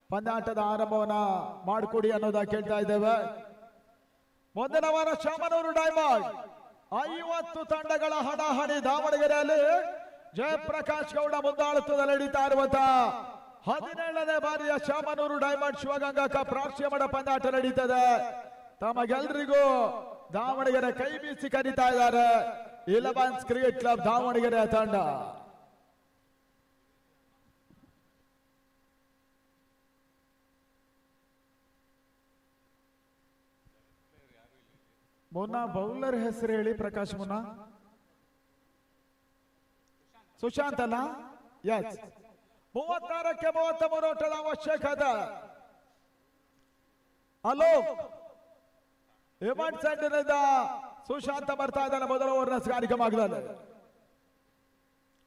Speaker 2: ಪಂದ್ಯಾಟದ ಆರಂಭವನ್ನ ಮಾಡಿಕೊಡಿ ಅನ್ನೋದ ಕೇಳ್ತಾ ಇದ್ದೇವೆ. ಮುಂದಿನ ವಾರ ಶಾಮನೂರು ಡೈಮಂಡ್ 50 ತಂಡಗಳ ಹಣಾಹಣಿ ದಾವಣಗೆರೆಯಲ್ಲಿ ಜಯಪ್ರಕಾಶ್ ಗೌಡ ಮುಂದಾಳತ್ವದಲ್ಲಿ ನಡೀತಾ ಇರುವಂತಹ 17ನೇ ಬಾರಿಯ ಶಾಮನೂರು ಡೈಮಂಡ್ ಶಿವಗಂಗಾ ಕಪ್ ರಾಷ್ಟ್ರೀಯ ಮಟ್ಟ ಪಂದ್ಯಾಟ ನಡೀತದೆ. ತಮಗೆಲ್ಲರಿಗೂ ದಾವಣಗೆರೆ ಕೈ ಬೀಸಿ ಕರೀತಾ ಇದ್ದಾರೆ 11 ಕ್ರಿಕೆಟ್ ಕ್ಲಬ್ ದಾವಣಗೆರೆ ತಂಡ. ಮುನ್ನಾ ಬೌಲರ್ ಹೆಸರು ಹೇಳಿ ಪ್ರಕಾಶ್. ಮುನ್ನಾ ಸುಶಾಂತ್ ಅಲ್ಲ? ಎಸ್. 36ಕ್ಕೆ 33 ಓಟದ ಅವಶ್ಯಕತೆ. ಅಲೋಕ್ ಹಿಮಂತ್ ಸೆಂಟರ್ನಿಂದ ಸುಶಾಂತ ಬರ್ತಾ ಇದ್ದಾನೆ ಮೊದಲ ಓವರ್ನ ಕಾರ್ಯಕ್ರಮ ಆಗದಲ್ಲಿ.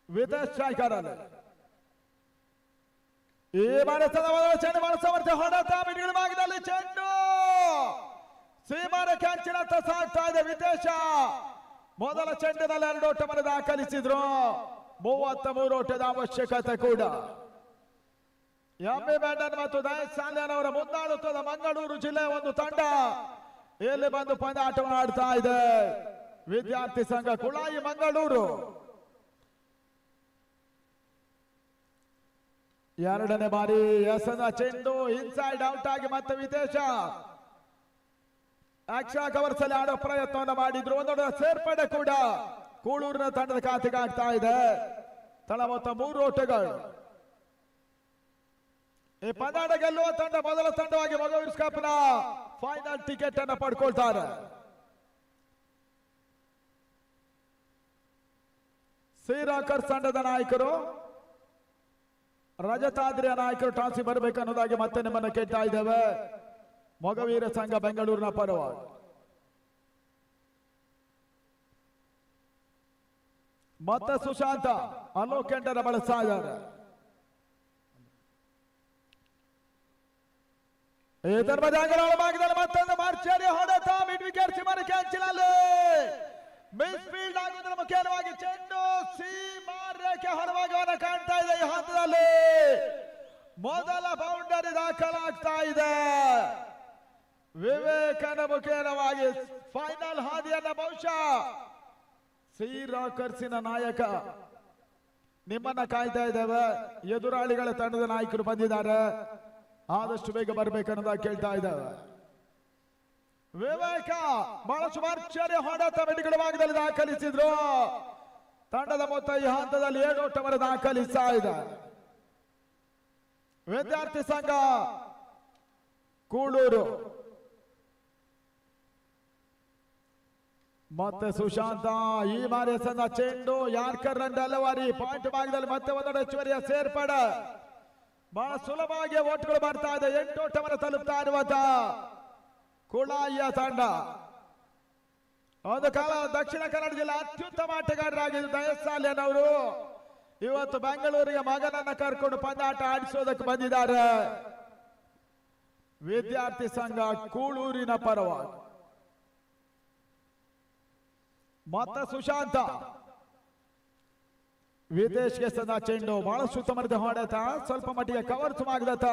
Speaker 2: ವಿತೇಶ್ ಸ್ಟ್ರೈಕರ್ ಅಲ್ಲಿ ಈ ಭಾರತದ ಚೆಂಡು ಬಳಸುವಂತೆ ಹೊಡೆತ ಮಿಡಿಗಳಾಗಿದ್ದಲ್ಲಿ ಚೆಂಡು ಸೀಮಾರ ಕ್ಯಾಂಚಿನತ್ತ ಸಾಗ್ತಾ ಇದೆ. ವಿತೇಶ ಮೊದಲ ಚೆಂಡಿನಲ್ಲಿ 2 ಓಟವನ್ನು ದಾಖಲಿಸಿದ್ರು. 33 ಓಟದ ಅವಶ್ಯಕತೆ ಕೂಡ. ಎಂ ಬಿ ಬ್ಯಾಟನ್ ಮತ್ತು ದಯೇಶ್ ಸಾಲ್ಯಾನ್ ಅವರ ಮುಂದಾಳುತ್ವದ ಮಂಗಳೂರು ಜಿಲ್ಲೆ ಒಂದು ತಂಡ ಇಲ್ಲಿ ಬಂದು ಪಂದ್ಯಾಟವನ್ನು ಆಡ್ತಾ ಇದೆ. ವಿದ್ಯಾರ್ಥಿ ಸಂಘ ಕುಳಾಯಿ ಮಂಗಳೂರು. 2ನೇ ಬಾರಿ ಎಸೆದ ಚೆಂಡು ಇನ್ಸೈಡ್ ಔಟ್ ಆಗಿ ಮತ್ತೆ ವಿತೇಶ ಅಕ್ಷಾ ಕವರ್ಸಲ್ಲಿ ಆಡೋ ಪ್ರಯತ್ನವನ್ನು ಮಾಡಿದ್ರು. ಒಂದೊಂದು ಸೇರ್ಪಡೆ ಕೂಡ ಕೂಳೂರಿನ ತಂಡದ ಖಾತೆಗೆ ಆಗ್ತಾ ಇದೆ. ತಳ ಮೊತ್ತ 3 ಓಟಗಳು. ಈ ಪಂದ್ಯಾಟ ಗೆಲ್ಲುವ ತಂಡ ಮೊದಲ ತಂಡವಾಗಿ ಮೊಗವೀರ್ಸ್ ಕಪ್ನ ಫೈನಲ್ ಟಿಕೆಟ್ ಅನ್ನು ಪಡ್ಕೊಳ್ತಾರೆ. ಶ್ರೀರಾಕರ್ಸ್ ತಂಡದ ನಾಯಕರು ರಜತಾದ್ರಿಯ ನಾಯಕರು ಟಾಸಿ ಬರಬೇಕನ್ನೋದಾಗಿ ಮತ್ತೆ ನಿಮ್ಮನ್ನು ಕೇಳ್ತಾ ಇದ್ದೇವೆ. ಮೊಗವೀರ ಸಂಘ ಬೆಂಗಳೂರಿನ ಪರವಾಗಿ ಮತ್ತೆ ಸುಶಾಂತ ಅಲೋಕೆಂಡರ ಬಳಸ್ತಾ ಇದ್ದಾರೆ. ಈ ಧರ್ಮದಾಂಗಗಳ ಭಾಗದಲ್ಲಿ ಮತ್ತೊಂದು ಮಾರ್ಚರಿ ಹೊಡೆತ ಮಿಡ್ ವಿಕೆಟ್ ಸಿಮರ ಕ್ಯಾಚಿನಲ್ಲಿ ಮಿಸ್ ಫೀಲ್ಡ್ ಆಗುವುದರ ಮುಖ್ಯವಾಗಿ ಚೆಂಡು ಸೀಮಾ ರೇಖೆ ಹೊರಭಾಗವನ್ನು ಕಾಣ್ತಾ ಇದೆ. ಈ ಹಂತದಲ್ಲಿ ಮೊದಲ ಬೌಂಡರಿ ದಾಖಲಾಗ್ತಾ ಇದೆ. ವಿವೇಕನ ಮುಖೇನವಾಗಿ ಫೈನಲ್ ಹಾದಿಯನ್ನ ಬಹುಶಃ ಶ್ರೀರಾಕರ್ಸಿನ ನಾಯಕ ನಿಮ್ಮನ್ನ ಕಾಯ್ತಾ ಇದ್ದೇವೆ. ಎದುರಾಳಿಗಳ ತಂಡದ ನಾಯಕರು ಬಂದಿದ್ದಾರೆ, ಆದಷ್ಟು ಬೇಗ ಬರ್ಬೇಕನ್ನೋದಾಗಿ ಕೇಳ್ತಾ ಇದ್ದೇವೆ. ವಿವೇಕ ಬಹಳಷ್ಟು ಮಾರ್ಚರಿ ಹೊಡೆತ ಮಿಡ್ಗಳ ಭಾಗದಲ್ಲಿ ದಾಖಲಿಸಿದ್ರು. ತಂಡದ ಮೊತ್ತ ಈ ಹಂತದಲ್ಲಿ 7 ಓಟವನ್ನು ದಾಖಲಿಸ್ತಾ ಇದೆ. ವಿದ್ಯಾರ್ಥಿ ಸಂಘ ಕೂಳೂರು ಮತ್ತೆ ಸುಶಾಂತ ಈ ಬಾರಿ ಸಂದ ಚೆಂಡು ಯಾರ್ಕರ್ ರನ್ ಡೆಲಿವರಿ ಪಾಯಿಂಟ್ ಭಾಗದಲ್ಲಿ ಮತ್ತೆ ಒಂದೆರಡು ಹೆಚ್ಚುವರಿಯ ಸೇರ್ಪಡೆ. ಬಹಳ ಸುಲಭವಾಗಿ ಓಟ್ಗಳು ಬರ್ತಾ ಇದೆ. 8 ಓಟವನ್ನು ತಲುಪ್ತಾ ಇರುವಂತ ಕುಳಾಯಿಯ ತಂಡ. ಒಂದು ಕಾಲ ದಕ್ಷಿಣ ಕನ್ನಡ ಜಿಲ್ಲೆ ಅತ್ಯುತ್ತಮ ಆಟಗಾರರಾಗಿದ್ದ ದಯಸಾಲಿಯನವರು ಇವತ್ತು ಬೆಂಗಳೂರಿಗೆ ಮಗನನ್ನ ಕರ್ಕೊಂಡು ಪಂದ್ಯಾಟ ಆಡಿಸೋದಕ್ಕೆ ಬಂದಿದ್ದಾರೆ. ವಿದ್ಯಾರ್ಥಿ ಸಂಘ ಕೂಳೂರಿನ ಪರವಾಗಿ ಮತ್ತೆ ಸುಶಾಂತ ವಿದೇಶ್ಗೆ ಸದಾ ಚೆಂಡು ಬಹಳ ಸುತ್ತಮರಿದ ಹೊಡೆತ, ಸ್ವಲ್ಪ ಮಟ್ಟಿಗೆ ಕವರ್ ಸುಮಾಗದತ್ತ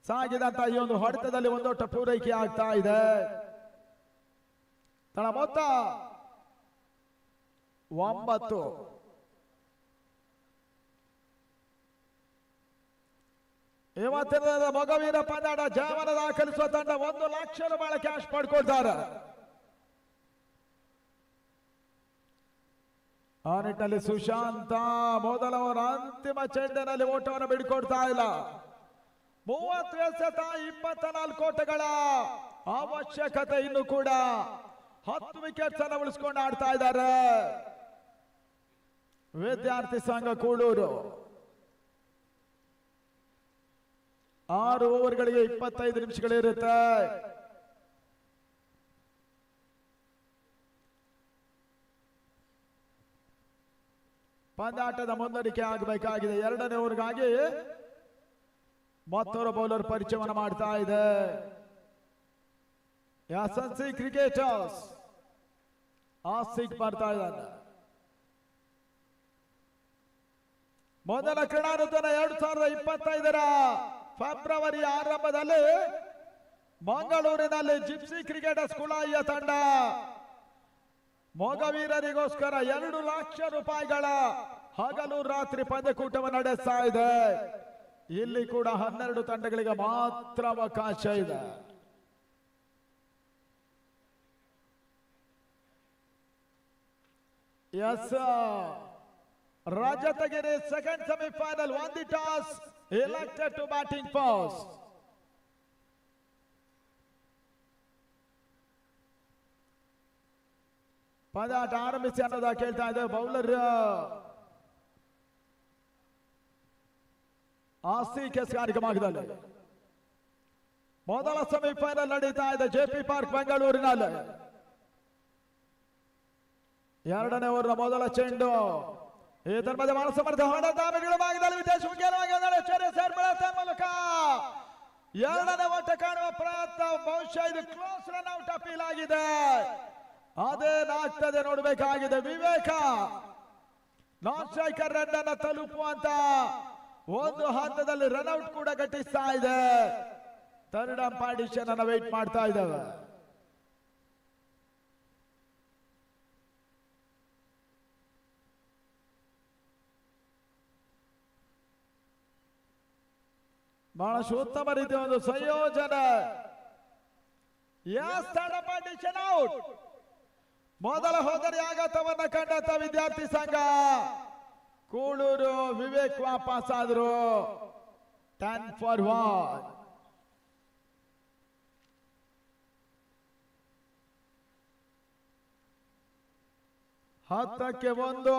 Speaker 2: ಸಾಗಿದಂತ ಈ ಒಂದು ಹೊಡೆತದಲ್ಲಿ ಒಂದೊಟ್ಟ ಪೂರೈಕೆ ಆಗ್ತಾ ಇದೆ. ತಳ ಮೊತ್ತ 9. ಇವತ್ತಿನ ಮೊಗವೀರ ಪಂದ್ಯಾಟ ಜಯವನ್ನು ದಾಖಲಿಸುವ ತಂಡ 1 ಲಕ್ಷ ರೂಪಾಯಿ ಕ್ಯಾಶ್ ಪಡ್ಕೊಳ್ತಾರೆ. ಆ ನಿಟ್ಟಿನಲ್ಲಿ ಸುಶಾಂತ ಮೊದಲವರ ಅಂತಿಮ ಚೆಂಡಿನಲ್ಲಿ ಓಟವನ್ನು ಬಿಡ್ಕೊಡ್ತಾ ಇಲ್ಲ. 30 ಎಸೆತ 24 ಓಟಗಳ ಅವಶ್ಯಕತೆ ಇನ್ನು ಕೂಡ 10 ವಿಕೆಟ್ಸ್ ಅನ್ನು ಉಳಿಸಿಕೊಂಡು ಆಡ್ತಾ ಇದ್ದಾರೆ ವಿದ್ಯಾರ್ಥಿ ಸಂಘ ಕೂಳೂರು. 6 ಓವರ್ಗಳಿಗೆ 25 ನಿಮಿಷಗಳಿರುತ್ತೆ. ಪಂದ್ಯಾಟದ ಮುಂದಡಿಕೆ ಆಗಬೇಕಾಗಿದೆ. 2ನೇ ಓವರ್ಗಾಗಿ ಮತ್ತೊಬ್ಬ ಬೌಲರ್ ಪರಿಚಯವನ್ನು ಮಾಡ್ತಾ ಇದೆ. SNC ಕ್ರಿಕೆಟರ್ಸ್ ಆಸಿಕ್ ಬರ್ತಾ ಇದ್ದಾನೆ. ಮೊದಲ ಕ್ರೀಡಾ ಋತುವಿನ 2025ರ ಫೆಬ್ರವರಿ ಆರಂಭದಲ್ಲಿ ಮಂಗಳೂರಿನಲ್ಲಿ ಜಿಪ್ಸಿ ಕ್ರಿಕೆಟರ್ಸ್ ಕುಳಾಯಿಯ ತಂಡ ಮೊಗವೀರರಿಗೋಸ್ಕರ 2 ಲಕ್ಷ ರೂಪಾಯಿಗಳ ಹಗಲು ರಾತ್ರಿ ಪಂದ್ಯಕೂಟವನ್ನು ನಡೆಸ್ತಾ ಇದೆ. ಇಲ್ಲಿ ಕೂಡ 12 ತಂಡಗಳಿಗೆ ಮಾತ್ರ ಅವಕಾಶ ಇದೆ. S Rajathagiri second semifinal won the toss, elected to batting first. ಪಂದ್ಯಾಟ ಆರಂಭಿಸಿ ಅನ್ನೋದ ಕೇಳ್ತಾ ಇದೆ. ಬೌಲರ್ ಆಸಿ ಕೆಸ್ಗಾರಿಕೆ ಭಾಗದಲ್ಲಿ ಮೊದಲ ಸೆಮಿಫೈನಲ್ ನಡೀತಾ ಇದೆ JP ಪಾರ್ಕ್ ಬೆಂಗಳೂರಿನಲ್ಲಿ. 2ನೇ ಓವರ್ನ ಮೊದಲ ಚೆಂಡು ಈ ಧರ್ಮದ ಬಹಳ ಸಮರ್ಥ ಹೊಡೆತ ಮಿಡ್ಗಳ ಭಾಗದಲ್ಲಿ ವಿದೇಶ ಸೇರ್ಪಡೆ ಮೂಲಕ 2ನೇ ಓಟ ಕಾಣುವ ಪ್ರಯತ್ನ. ಬಹುಶಃ ಇದು ಕ್ಲೋಸ್ ರನ್ ಔಟ್ ಅಪೀಲ್ ಆಗಿದೆ. ಅದೇನಾಗ್ತದೆ ನೋಡಬೇಕಾಗಿದೆ. ವಿವೇಕ ನಾನ್ ಸ್ಟ್ರೈಕರ್ ರನ್ ಅನ್ನು ತಲುಪುವಂತ ಒಂದು ಹಂತದಲ್ಲಿ ರನ್ಔಟ್ ಕೂಡ ಘಟಿಸ್ತಾ ಇದೆ. 3rd ಅಂಪೈರ್ ಅನ್ನು ವೇಟ್ ಮಾಡ್ತಾ ಇದ್ದೇವೆ. ಬಹಳಷ್ಟು ಉತ್ತಮ ರೀತಿಯ ಒಂದು ಸಂಯೋಜನೆ. 3rd umpire out. ಮೊದಲ ಹೋದರೆ ಆಘಾತವನ್ನ ಕಂಡಂತ ವಿದ್ಯಾರ್ಥಿ ಸಂಘ ಕೂಳೂರು ವಿವೇಕ್ ವಾಪಸ್ ಆದ್ರು 10 for 1. ಹತ್ತಕ್ಕೆ 1.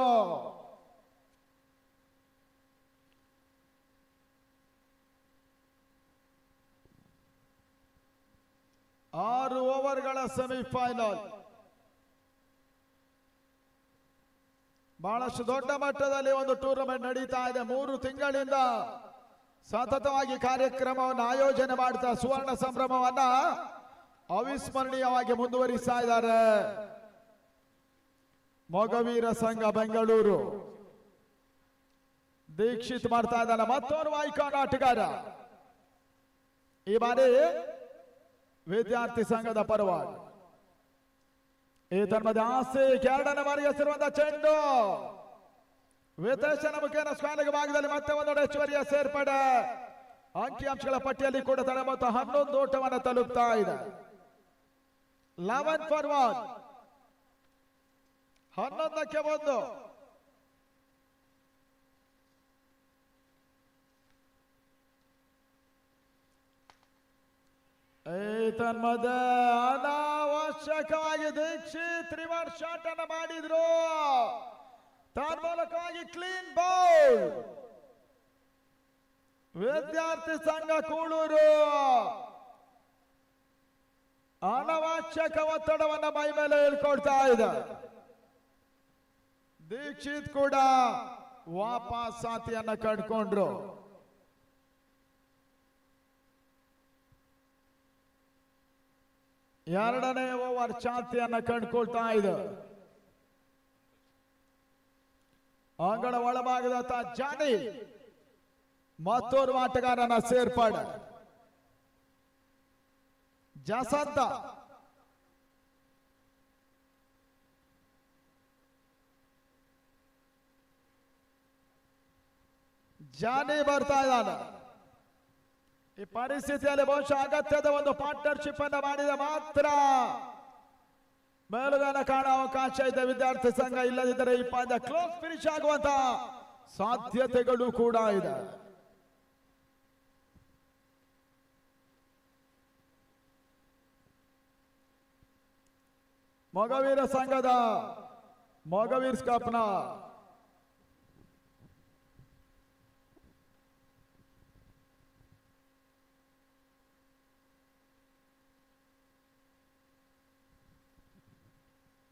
Speaker 2: ಆರು ಓವರ್ಗಳ ಸೆಮಿಫೈನಲ್. ಬಹಳಷ್ಟು ದೊಡ್ಡ ಮಟ್ಟದಲ್ಲಿ ಒಂದು ಟೂರ್ನಮೆಂಟ್ ನಡೀತಾ ಇದೆ. 3 ತಿಂಗಳಿಂದ ಸತತವಾಗಿ ಕಾರ್ಯಕ್ರಮವನ್ನು ಆಯೋಜನೆ ಮಾಡ್ತಾ ಸುವರ್ಣ ಸಂಭ್ರಮವನ್ನ ಅವಿಸ್ಮರಣೀಯವಾಗಿ ಮುಂದುವರಿಸ್ತಾ ಇದ್ದಾರೆ ಮೊಗವೀರ ಸಂಘ ಬೆಂಗಳೂರು. ದೀಕ್ಷಿತ್ ಮಾಡ್ತಾ ಇದ್ದಾನೆ, ಮತ್ತೋರ್ವ ಐಕಾನ್ ಆಟಗಾರ. ಈ ಬಾರಿ ವಿದ್ಯಾರ್ಥಿ ಸಂಘದ ಪರವಾಗಿ ಈ ತನ್ಮದ ಆಸೆ ಎರಡನೇ ಬಾರಿಗೆ ಹೆಸರುವಂತ ಚೆಂಡು ವಿದೇಶನ ಮುಖೇನ ಸ್ಕ್ವಾನಿಗೆ ಭಾಗದಲ್ಲಿ ಮತ್ತೆ ಒಂದು ಹೆಚ್ಚುವರಿಯ ಸೇರ್ಪಡೆ. ಅಂಕಿಅಂಶಗಳ ಪಟ್ಟಿಯಲ್ಲಿ ಕೂಡ ತಡೆ ಮೊತ್ತ 11 ಓಟವನ್ನು ತಲುಪ್ತಾ ಇದೆ. 11 for 1. 11ಕ್ಕೆ 1. ತನ್ಮದ ಅನಾವಶ್ಯಕವಾಗಿ ದೀಕ್ಷಿತ್ ರಿವರ್ಸ್ ಶಾಟ್ ಅನ್ನು ಮಾಡಿದ್ರು. ತನ್ಮೂಲಕವಾಗಿ ಕ್ಲೀನ್ ಬೌಲ್. ವಿದ್ಯಾರ್ಥಿ ಸಂಘ ಕೂಳೂರು ಅನಾವಶ್ಯಕ ಒತ್ತಡವನ್ನ ಮೈ ಮೇಲೆ ಹೇಳ್ಕೊಡ್ತಾ ಇದೆ. ದೀಕ್ಷಿತ್ ಕೂಡ ವಾಪಸ್ ಸಾಥಿಯನ್ನ ಕಂಡುಕೊಂಡ್ರು. ಎರಡನೇ ಓವರ್ ಚಾತಿಯನ್ನ ಕಂಡುಕೊಳ್ತಾ ಇದೆ. ಅಂಗಣ ಒಳಭಾಗದ ಜಾನಿ ಮತ್ತೋರ್ವ ಆಟಗಾರನ ಸೇರ್ಪಡೆ. ಜಸಂತ ಜಾನಿ ಬರ್ತಾ ಇದ್ದಾನೆ. ಈ ಪರಿಸ್ಥಿತಿಯಲ್ಲಿ ಬಹುಶಃ ಅಗತ್ಯದ ಒಂದು ಪಾರ್ಟ್ನರ್ಶಿಪ್ ಅನ್ನ ಮಾಡಿದ ಮಾತ್ರ ಮೇಲುಗನ ಕಾಣುವ ಅವಕಾಶ ಇದೆ ವಿದ್ಯಾರ್ಥಿ ಸಂಘ. ಇಲ್ಲದಿದ್ದರೆ ಈ ಪಂದ್ಯ ಕ್ಲೋಸ್ ಫಿನಿಶ್ ಆಗುವಂತ ಸಾಧ್ಯತೆಗಳು ಕೂಡ ಇದೆ. ಮೊಗವೀರ ಸಂಘದ ಮೊಗವೀರ್ಸ್ ಕಪ್ನ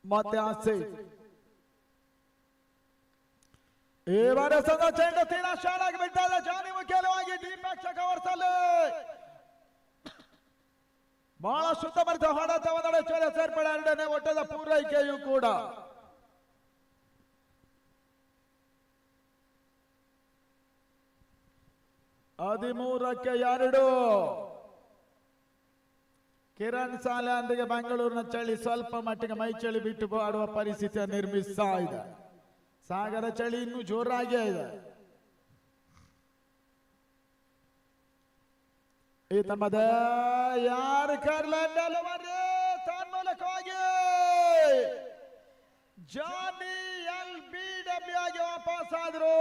Speaker 2: ಮತ್ತೆ ಆಸೆ ಈ ಬಾರಿ ಸಂಘ ಚೆಂಡು ತೀರಾ ಶಾಲಾಗಿ ಬಿಡ್ತಾ ಇದೆ. ಜಾನಿ ಮುಖ್ಯವಾಗಿ ದೀಪಕ್ಷ ಕವರ್ಸಲ್ಲಿ ಬಹಳ ಶುದ್ಧಮರಿತ ಹೊಡೆತವನ್ನು ಸೇರ್ಪಡೆ. ಎರಡನೇ ಒಟ್ಟದ ಪೂರೈಕೆಯೂ ಕೂಡ ಹದಿಮೂರಕ್ಕೆ 2. ಕಿರಣ್ ಸಾಲೆಯೊಂದಿಗೆ ಬೆಂಗಳೂರಿನ ಚಳಿ ಸ್ವಲ್ಪ ಮಟ್ಟಿಗೆ ಮೈ ಚಳಿ ಬಿಟ್ಟು ಆಡುವ ಪರಿಸ್ಥಿತಿಯನ್ನು ನಿರ್ಮಿಸ್ತಾ ಇದೆ. ಸಾಗರ ಚಳಿ ಇನ್ನೂ ಜೋರಾಗಿಯೇ ಇದೆ. ಈ ತಮ್ಮದ ಯಾರು ಕರ್ಲಂಡ್ ತನ್ಮೂಲಕವಾಗಿ ಜಾನಿ LBW ಆಗಿ ವಾಪಸ್ ಆದ್ರು.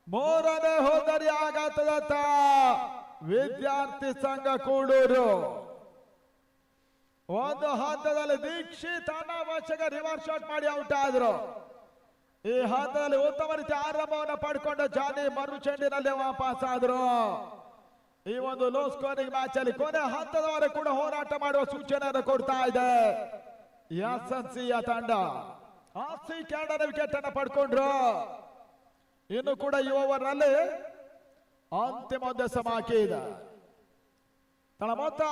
Speaker 2: ಮೂರನೇ ಹೋದರಿ ಆಘಾತದತ್ತ ವಿದ್ಯಾರ್ಥಿ ಸಂಘ ಕೂಳೂರು. ಒಂದು ಹಂತದಲ್ಲಿ ದೀಕ್ಷಿತ್ ಅನಾವಶ್ಯಕ ರಿವರ್ಸ್ ಶಾಟ್ ಮಾಡಿ ಔಟ್ ಆದ್ರು. ಈ ಹಂತದಲ್ಲಿ ಉತ್ತಮ ರೀತಿ ಆರಂಭವನ್ನು ಪಡ್ಕೊಂಡ ಜಾನಿ ಮರು ಚೆಂಡಿನಲ್ಲಿ ವಾಪಸ್ ಆದ್ರು. ಈ ಒಂದು ಲೋ ಸ್ಕೋರಿಂಗ್ ಮ್ಯಾಚ್ ಅಲ್ಲಿ ಕೊನೆ ಹಂತದವರೆಗೂ ಕೂಡ ಹೋರಾಟ ಮಾಡುವ ಸೂಚನೆಯನ್ನು ಕೊಡ್ತಾ ಇದೆ SNC ತಂಡ. ಆಸಿ ಎರಡನೇ ವಿಕೆಟ್ ಅನ್ನು ಪಡ್ಕೊಂಡ್ರು. ಇನ್ನು ಕೂಡ ಈ ಓವರ್ ನಲ್ಲಿ ಅಂತಿಮ ಬಾಕಿ ಇದೆ. ತಳ ಮೊತ್ತ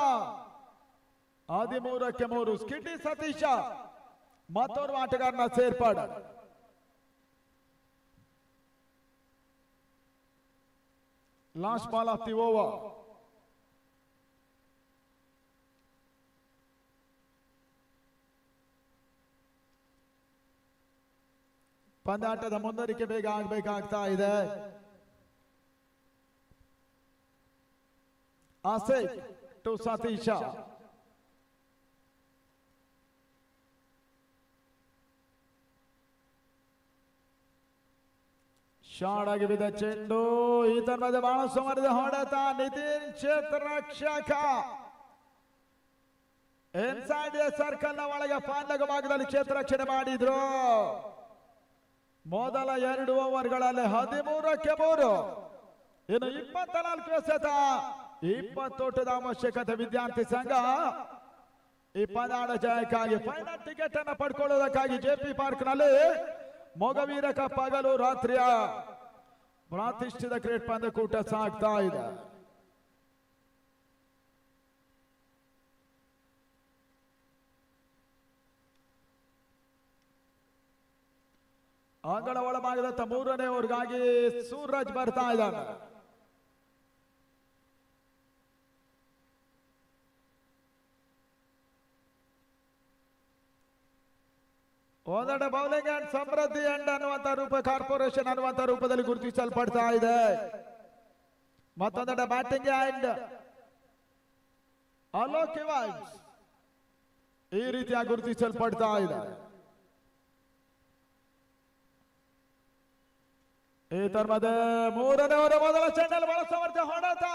Speaker 2: 13ಕ್ಕೆ 3. ಸ್ಕಿಡ್ಡಿ ಸತೀಶ ಮತ್ತೋರ್ವ ಆಟಗಾರನ ಸೇರ್ಪಾಡು. Last ball of the over. ಪಂದ್ಯಾಟದ ಮುಂದುವರಿಕೆ ಬೇಗ ಆಗಬೇಕಾಗ್ತಾ ಇದೆ. ಆಸೆ ಟು ಸತೀಶ. ಶಾರ್ಟ್ ಆಗಿ ಬಿದ್ದ ಚೆಂಡು ಈತನ ಮಧ್ಯೆ ಬಹಳ ಸುಮಾರಿದ ಹೊಡೆತ ನಿತಿನ್ ಕ್ಷೇತ್ರ ರಕ್ಷಕ ಇನ್ಸೈಡ್ ಸರ್ಕಲ್ ನ ಒಳಗೆ ಪಾಂಡಗ ಭಾಗದಲ್ಲಿ ಕ್ಷೇತ್ರ ರಕ್ಷಣೆ ಮಾಡಿದ್ರು. ಮೊದಲ 2 ಓವರ್ಗಳಲ್ಲಿ 13ಕ್ಕೆ 3. ಇನ್ನು 24 ಎಸೆತ 20 ಓಟದ ಅವಶ್ಯಕತೆ. ವಿದ್ಯಾರ್ಥಿ ಸಂಘ ಈ ಪಂದ್ಯಾಟ ಜಯಕ್ಕಾಗಿ ಫೈನಲ್ ಟಿಕೆಟ್ ಅನ್ನು ಪಡ್ಕೊಳ್ಳುವುದಕ್ಕಾಗಿ ಜೆಪಿ ಪಾರ್ಕ್ ನಲ್ಲಿ ಮೊಗವೀರ ಕಪ್ ಹಗಲು ರಾತ್ರಿಯ ಪ್ರತಿಷ್ಠಿತ ಕ್ರಿಕೆಟ್ ಪಂದ್ಯಕೂಟ ಸಾಗ್ತಾ ಇದೆ. ಅಂಗಳ ಒಳಭಾಗದ 3ನೇ ಓವರ್ಗಾಗಿ ಸೂರಜ್ ಬರ್ತಾ ಇದ್ದಾನೆ. ಒಂದೆಡೆ ಬೌಲಿಂಗ್ ಅಂಡ್ ಸಮೃದ್ಧಿ ಎಂಡ್ ಅನ್ನುವಂತ ರೂಪ ಕಾರ್ಪೊರೇಷನ್ ಅನ್ನುವಂತ ರೂಪದಲ್ಲಿ ಗುರುತಿಸಲ್ಪಡ್ತಾ ಇದೆ. ಮತ್ತೊಂದೆಡೆ ಬ್ಯಾಟಿಂಗ್ ಅಂಡ್ ಅಲೋಕ್ ಇವಾನ್ಸ್ ಈ ರೀತಿಯಾಗಿ ಗುರುತಿಸಲ್ಪಡ್ತಾ ಇದೆ. ಈ ತರ್ಮದ 3ನೇ ಓವರ್ ಮೊದಲ ಚೆಂಡಲ್ಲಿ ಬಹಳ ಸಾಮರ್ಥ್ಯ ಹೊಡೆತ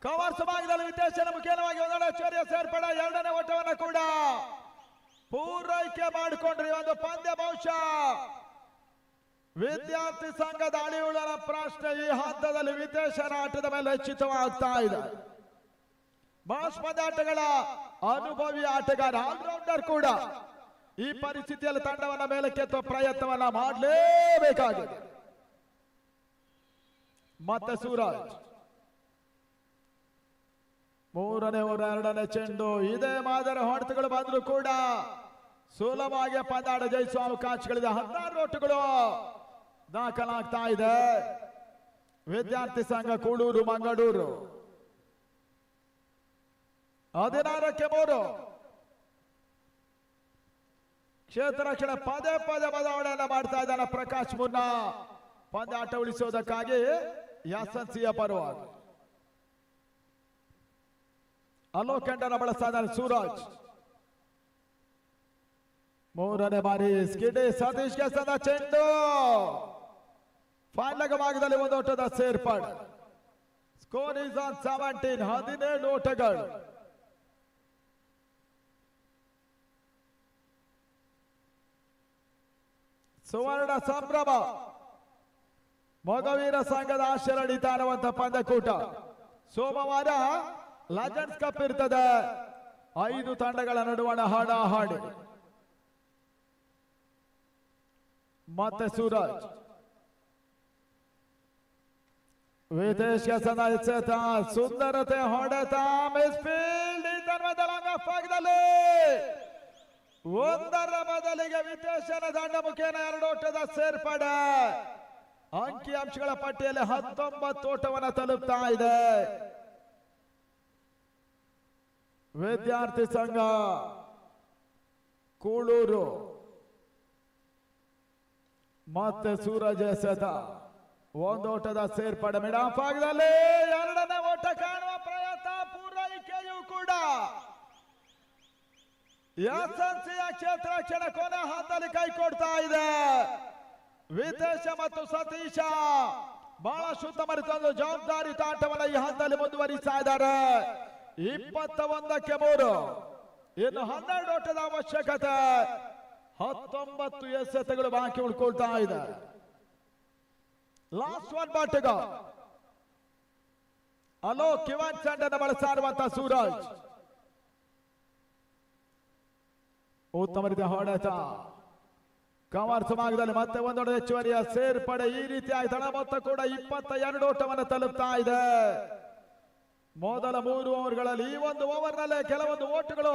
Speaker 2: ಕವರ್ಸ್ ಭಾಗದಲ್ಲಿ ವಿದೇಶನ ಮುಖ್ಯವಾಗಿ ಒಂದೆಡೆ ಚರ್ಯ ಸೇರ್ಪಡೆ 2ನೇ ಓಟವನ್ನು ಕೂಡ ಪೂರೈಕೆ ಮಾಡಿಕೊಂಡ್ರಿ. ಒಂದು ಪಂದ್ಯ ಬಹುಶಃ ವಿದ್ಯಾರ್ಥಿ ಸಂಘದ ಅಳಿವುಳನ ಪ್ರಶ್ನೆ ಈ ಹಂತದಲ್ಲಿ ವಿದೇಶನ ಆಟದ ಮೇಲೆ ಹೆಚ್ಚಿತವಾಗ್ತಾ ಇದೆ. ಬಹಳಷ್ಟು ಪಂದ್ಯಾಟಗಳ ಅನುಭವಿ ಆಟಗಾರ ಆಲ್ರೌಂಡರ್ ಕೂಡ ಈ ಪರಿಸ್ಥಿತಿಯಲ್ಲಿ ತಂಡವನ್ನ ಮೇಲಕ್ಕೆತ್ತುವ ಪ್ರಯತ್ನವನ್ನ ಮಾಡಲೇಬೇಕಾಗಿದೆ. ಮತ್ತೆ ಸೂರಜ್ 3ನೇ ಓವರ್ 2ನೇ ಚೆಂಡು ಇದೇ ಮಾದರಿ ಹೊಡೆತಗಳು ಬಂದ್ರು ಕೂಡ ಸುಲಭವಾಗಿ ಪಂದ್ಯಾಟ ಜಯಿಸುವ ಅವಕಾಶಗಳಿದೆ. 16 ಓಟಗಳು ದಾಖಲಾಗ್ತಾ ಇದೆ. ವಿದ್ಯಾರ್ಥಿ ಸಂಘ ಕೂಳೂರು ಮಂಗಳೂರು 16ಕ್ಕೆ 3. ಕ್ಷೇತ್ರ ರಕ್ಷಣೆ ಪದೇ ಬದಲಾವಣೆಯನ್ನ ಮಾಡ್ತಾ ಇದ್ದಾನೆ ಪ್ರಕಾಶ್ ಮುನ್ನ ಪಂದ್ಯಾಟ ಉಳಿಸೋದಕ್ಕಾಗಿ ಎಸ್ಎನ್ಸಿಯ ಪರವಾಗಿ. ಅಲೋಕಂಡನ ಬಳಸ್ತಾ ಇದ್ದಾನೆ ಸೂರಜ್. 3ನೇ ಬಾರಿ ಸ್ಕಿಡಿ ಸತೀಶ್ಗೆ ಸದಾ ಚೆಂಡು ಫೈನಲ್ ಭಾಗದಲ್ಲಿ 1 ಓಟದ ಸೇರ್ಪಡೆ. Score is on 17. 17 ಓಟಗಳು. ಸುವರ್ಣ ಸಂಭ್ರಮ ಮೊಗವೀರ ಸಂಘದ ಆಶೀರ್ವಾದಿತ ಅನ್ನುವಂತ ಪಂದ್ಯಕೂಟ ಸೋಮವಾರ ಲೆಜೆಂಡ್ಸ್ ಕಪ್ ಇರ್ತದೆ. 5 ತಂಡಗಳ ನಡುವಣ ಹಾಡಾಹಾಡಿ. ಮತ್ತೆ ಸೂರಜ್ ವಿದೇಶ ಸದಾಯಿತ ಸುಂದರತೆ ಹೊಡೆತ ಮಿಸ್ಫೀಲ್ಡ್ ಭಾಗದಲ್ಲಿ 1ರ ಬದಲಿಗೆ ವಿದೇಶನ ದಂಡ ಮುಖೇನ 2 ಓಟದ ಸೇರ್ಪಡೆ. ಅಂಕಿ ಅಂಶಗಳ ಪಟ್ಟಿಯಲ್ಲಿ 19 ಓಟವನ್ನು ತಲುಪ್ತಾ ಇದೆ. ವಿದ್ಯಾರ್ಥಿ ಸಂಘ ಕೂಳೂರು ಮತ್ತೆ ಸೂರಜ್ ಎಸೆತ 1 ಓಟದ ಸೇರ್ಪಡೆ. ಮಿಡಾಫ್ ಭಾಗದಲ್ಲಿ 2ನೇ ಓಟ ಕಾಣುವ ಪ್ರಯತ್ನ ಪೂರೈಕೆಯೂ ಕೂಡ ಎಸ್ಎನ್ಸಿಯ ಕ್ಷೇತ್ರ ರಕ್ಷಣೆ ಕೊನೆ ಹಂತದಲ್ಲಿ ಕೈ ಕೊಡ್ತಾ ಇದೆ. ವಿದೇಶ ಮತ್ತು ಸತೀಶ ಬಹಳ ಸುತ್ತಮರಿತ ಜವಾಬ್ದಾರಿ ಆಟವನ್ನ ಈ ಹಂತದಲ್ಲಿ ಮುಂದುವರಿಸ್ತಾ ಇದ್ದಾರೆ. 21ಕ್ಕೆ 3. ಇನ್ನು 12 ಓಟದ ಅವಶ್ಯಕತೆ. 19 ಎಸೆತಗಳು ಬಾಕಿ ಉಳ್ಕೊಳ್ತಾ ಇದೆ. ಲಾಸ್ಟ್ 1 ಬಾಟಗ ಅಲೋಕ್ ಇವಾನ್ಸ್ ಅನ್ನು ಬಳಸ್ತಾ ಇರುವಂತಹ ಸೂರಜ್ ಉತ್ತಮ ರೀತಿಯ ಹೊಡೆತ ಕವರ್ಸ್ ಭಾಗದಲ್ಲಿ ಮತ್ತೆ 1 ಓಟದ ಹೆಚ್ಚುವರಿಯ ಸೇರ್ಪಡೆ. ಈ ರೀತಿಯಾಗಿ ದಳ ಮೊತ್ತ ಕೂಡ 22 ಓಟವನ್ನು ತಲುಪ್ತಾ ಇದೆ. ಮೊದಲ 3 ಓವರ್ಗಳಲ್ಲಿ ಈ 1 ಓವರ್ನಲ್ಲೇ ಕೆಲವೊಂದು ಓಟಗಳು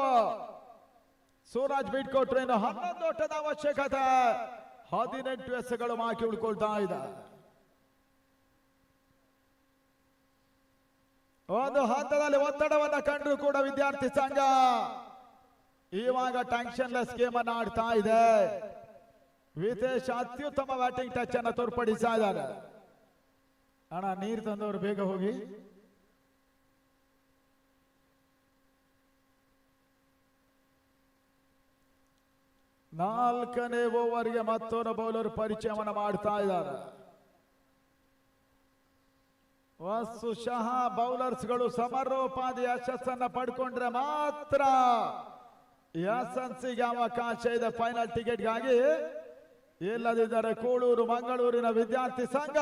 Speaker 2: ಸೂರಜ್ ಬೀಟ್ ಕೊಟ್ಟರು. ಇನ್ನು 11 ಓಟದ ಅವಶ್ಯಕತೆ. 18 ಎಸೆಗಳು ಬಾಕಿ ಉಳ್ಕೊಳ್ತಾ ಇದೆ. ಒಂದು ಹಂತದಲ್ಲಿ ಒತ್ತಡವನ್ನ ಕಂಡ್ರು ಕೂಡ ವಿದ್ಯಾರ್ಥಿ ಸಂಘ ಇವಾಗ ಟೆನ್ಷನ್ಲೆಸ್ ಗೇಮ್ ಅನ್ನು ಆಡ್ತಾ ಇದೆ. ವಿದೇಶ ಅತ್ಯುತ್ತಮ ಬ್ಯಾಟಿಂಗ್ ಟಚ್ ಅನ್ನು ತೋರ್ಪಡಿಸ್ತಾ ಇದ್ದಾರೆ. ಅಣ್ಣ ನೀರು ತಂದವರು ಬೇಗ ಹೋಗಿ. ನಾಲ್ಕನೇ ಓವರ್ಗೆ ಮತ್ತೊಂದು ಬೌಲರ್ ಪರಿಚಯವನ್ನು ಮಾಡ್ತಾ ಇದ್ದಾರೆ. ವಸ್ತುಶಃ ಬೌಲರ್ಸ್ಗಳು ಸಮರೋಪಾದಿ ಯಶಸ್ಸನ್ನ ಪಡ್ಕೊಂಡ್ರೆ ಮಾತ್ರ ಎಸ್ಎನ್ಸಿಗೆ ಅವಕಾಶ ಇದೆ ಫೈನಲ್ ಟಿಕೆಟ್ಗಾಗಿ. ಇಲ್ಲದಿದ್ದರೆ ಕೂಳೂರು ಮಂಗಳೂರಿನ ವಿದ್ಯಾರ್ಥಿ ಸಂಘ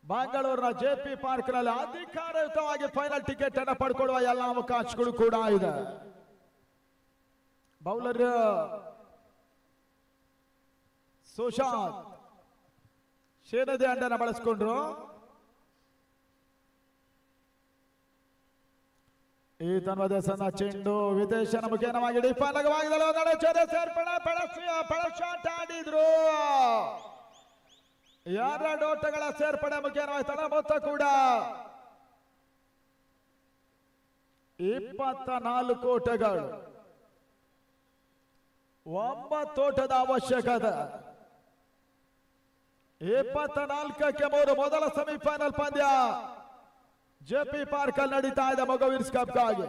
Speaker 2: ಮಂಗಳೂರಿನ ಜೆಪಿ ಪಾರ್ಕ್ ನಲ್ಲಿ ಅಧಿಕಾರಯುತವಾಗಿ ಫೈನಲ್ ಟಿಕೆಟ್ ಅನ್ನು ಪಡ್ಕೊಳ್ಳುವ ಎಲ್ಲ ಅವಕಾಶಗಳು ಕೂಡ ಇದೆ. ಬೌಲರ್ ಸುಶಾಂತ್ ಶೇನದಿ ಅಂಡನ ಬಳಸಿಕೊಂಡ್ರು. ಈ ತನ್ಮದ ಸಣ್ಣ ಚೆಂಡು ವಿದೇಶನ ಮುಖೇನವಾಗಿ ಡಿಫಾನಗವಾಗಿದಳು ನಡೆಸದೆ ಸೇರ್ಪಡೆ ಪಳಶಾಟ್ ಆಡಿದ್ರು. ಎರಡು ಓಟಗಳ ಸೇರ್ಪಡೆ ಮುಖೇನವಾಗಿ ತನ್ನ ಮೊತ್ತ ಕೂಡ 24 ಓಟಗಳು, 9 ಓಟದ ಅವಶ್ಯಕತೆ. 24ಕ್ಕೆ 3 ಮೊದಲ ಸೆಮಿಫೈನಲ್ ಪಂದ್ಯ ಜೆಪಿ ಪಾರ್ಕ್ ಅಲ್ಲಿ ನಡೀತಾ ಇದೆ ಮೊಗವೀರ್ಸ್ ಕಪ್ಗಾಗಿ.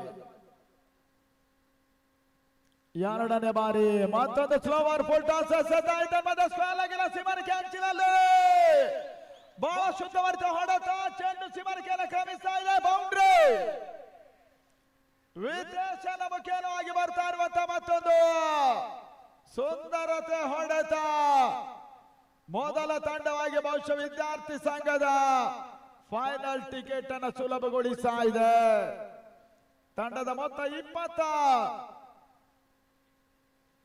Speaker 2: ಎರಡನೇ ಬಾರಿ ಮತ್ತೊಂದು ಸ್ಲೋವರ್ ಫುಲ್ ಟಾಸ್ ಆಗಿಲ್ಲ. ಸಿಮರ್ಕೆ ಅಂಚಿನಲ್ಲಿ ಬಹಳ ಶುದ್ಧವರ್ತ ಹೊಡೆತ, ಚೆಂಡು ಸಿಮರ್ಕೆಯನ್ನು ಕ್ರಮಿಸ್ತಾ ಇದೆ. ಬೌಂಡ್ರಿ ವಿದೇಶನ ಮುಖೇನವಾಗಿ ಬರ್ತಾ ಇರುವಂತ ಮತ್ತೊಂದು ಸುಂದರತೆ ಹೊಡೆತ. ಮೊದಲ ತಂಡವಾಗಿ ಬಹುಶಃ ವಿದ್ಯಾರ್ಥಿ ಸಂಘದ ಫೈನಲ್ ಟಿಕೆಟ್ ಅನ್ನು ಸುಲಭಗೊಳಿಸ್ತಾ ಇದೆ. ತಂಡದ ಮೊತ್ತ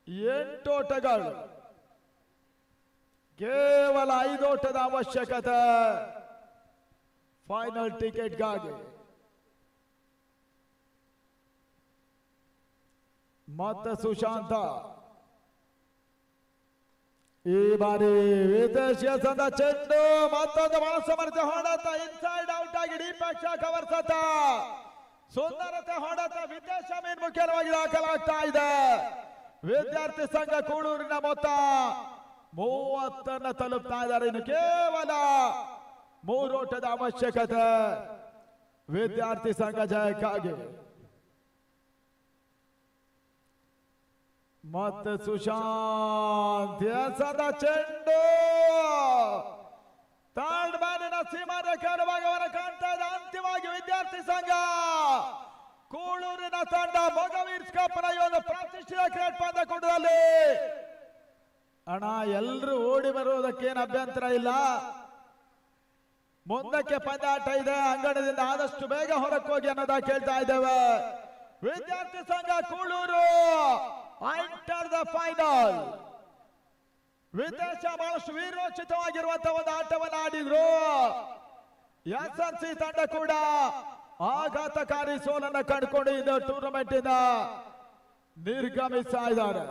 Speaker 2: 28 ಓಟಗಳು, ಕೇವಲ 5 ಓಟದ ಅವಶ್ಯಕತೆ ಫೈನಲ್ ಟಿಕೆಟ್ಗಾಗಿ. ಮತ್ತೆ ಸುಶಾಂತ ಈ ಬಾರಿ ವಿದೇಶಿಯ ಸಂದ ಚೆಂಡು ಮತ್ತೊಂದು ಬಹಳ ಸಮರ್ಥ ಹೊಡೆತ, ಇನ್ಸೈಡ್ ಔಟ್ ಆಗಿ ಡೀಪ್ ಕವರ್ ಸತ ಸುಂದರತೆ ಹೊಡೆತ ವಿದೇಶ ಮೇಲ್ಮುಖವಾಗಿ ದಾಖಲಾಗ್ತಾ ಇದೆ. ವಿದ್ಯಾರ್ಥಿ ಸಂಘ ಕೂಳೂರಿನ ಮೊತ್ತ 30 ತಲುಪ್ತಾ ಇದ್ದಾರೆ. ಇನ್ನು ಕೇವಲ 3 ಓಟದ ಅವಶ್ಯಕತೆ ವಿದ್ಯಾರ್ಥಿ ಸಂಘ ಜಯಕ್ಕಾಗಿ. ಮತ್ತೆ ಸುಶಾಂತ್ ಸದ ಚೆಂಡು ಥರ್ಡ್ ಮ್ಯಾನಿನ ಸೀಮಾರೇಖೆಯವಾಗಿ ಅವರ ಕಾಣ್ತಾ ಇದೆ. ಅಂತಿಮವಾಗಿ ವಿದ್ಯಾರ್ಥಿ ಸಂಘ ಕೂಳೂರಿನ ತಂಡ ಮೊಗವೀರ್ಸ್ ಕಪ್ನ ಈ ಒಂದು ಪ್ರತಿಷ್ಠಿತ ಕ್ರಿಕೆಟ್ ಪಂದ್ಯಕೂಟದಲ್ಲಿ ಅಣ್ಣ ಎಲ್ಲರೂ ಓಡಿ ಬರುವುದಕ್ಕೇನು ಅಭ್ಯಂತರ ಇಲ್ಲ. ಮುಂದಕ್ಕೆ ಪಂದ್ಯಾಟ ಇದೆ, ಅಂಗಣದಿಂದ ಆದಷ್ಟು ಬೇಗ ಹೊರಕ್ಕೆ ಹೋಗಿ ಅನ್ನೋದ ಕೇಳ್ತಾ ಇದ್ದೇವೆ. ವಿದ್ಯಾರ್ಥಿ ಸಂಘ ಕೂಳೂರು ಎಂಟರ್ ದ ಫೈನಲ್. ವಿದೇಶ ಬಹಳಷ್ಟು ವೀರೋಚಿತವಾಗಿರುವಂತಹ ಒಂದು ಆಟವನ್ನು ಆಡಿದ್ರು. ಎಸ್ಎನ್ಸಿ ತಂಡ ಕೂಡ ಆಘಾತಕಾರಿ ಸೋಲನ್ನು ಕಂಡುಕೊಂಡು ಇದು ಟೂರ್ನಮೆಂಟ್ ಇಂದ ನಿರ್ಗಮಿಸ್ತಾ ಇದ್ದಾರೆ.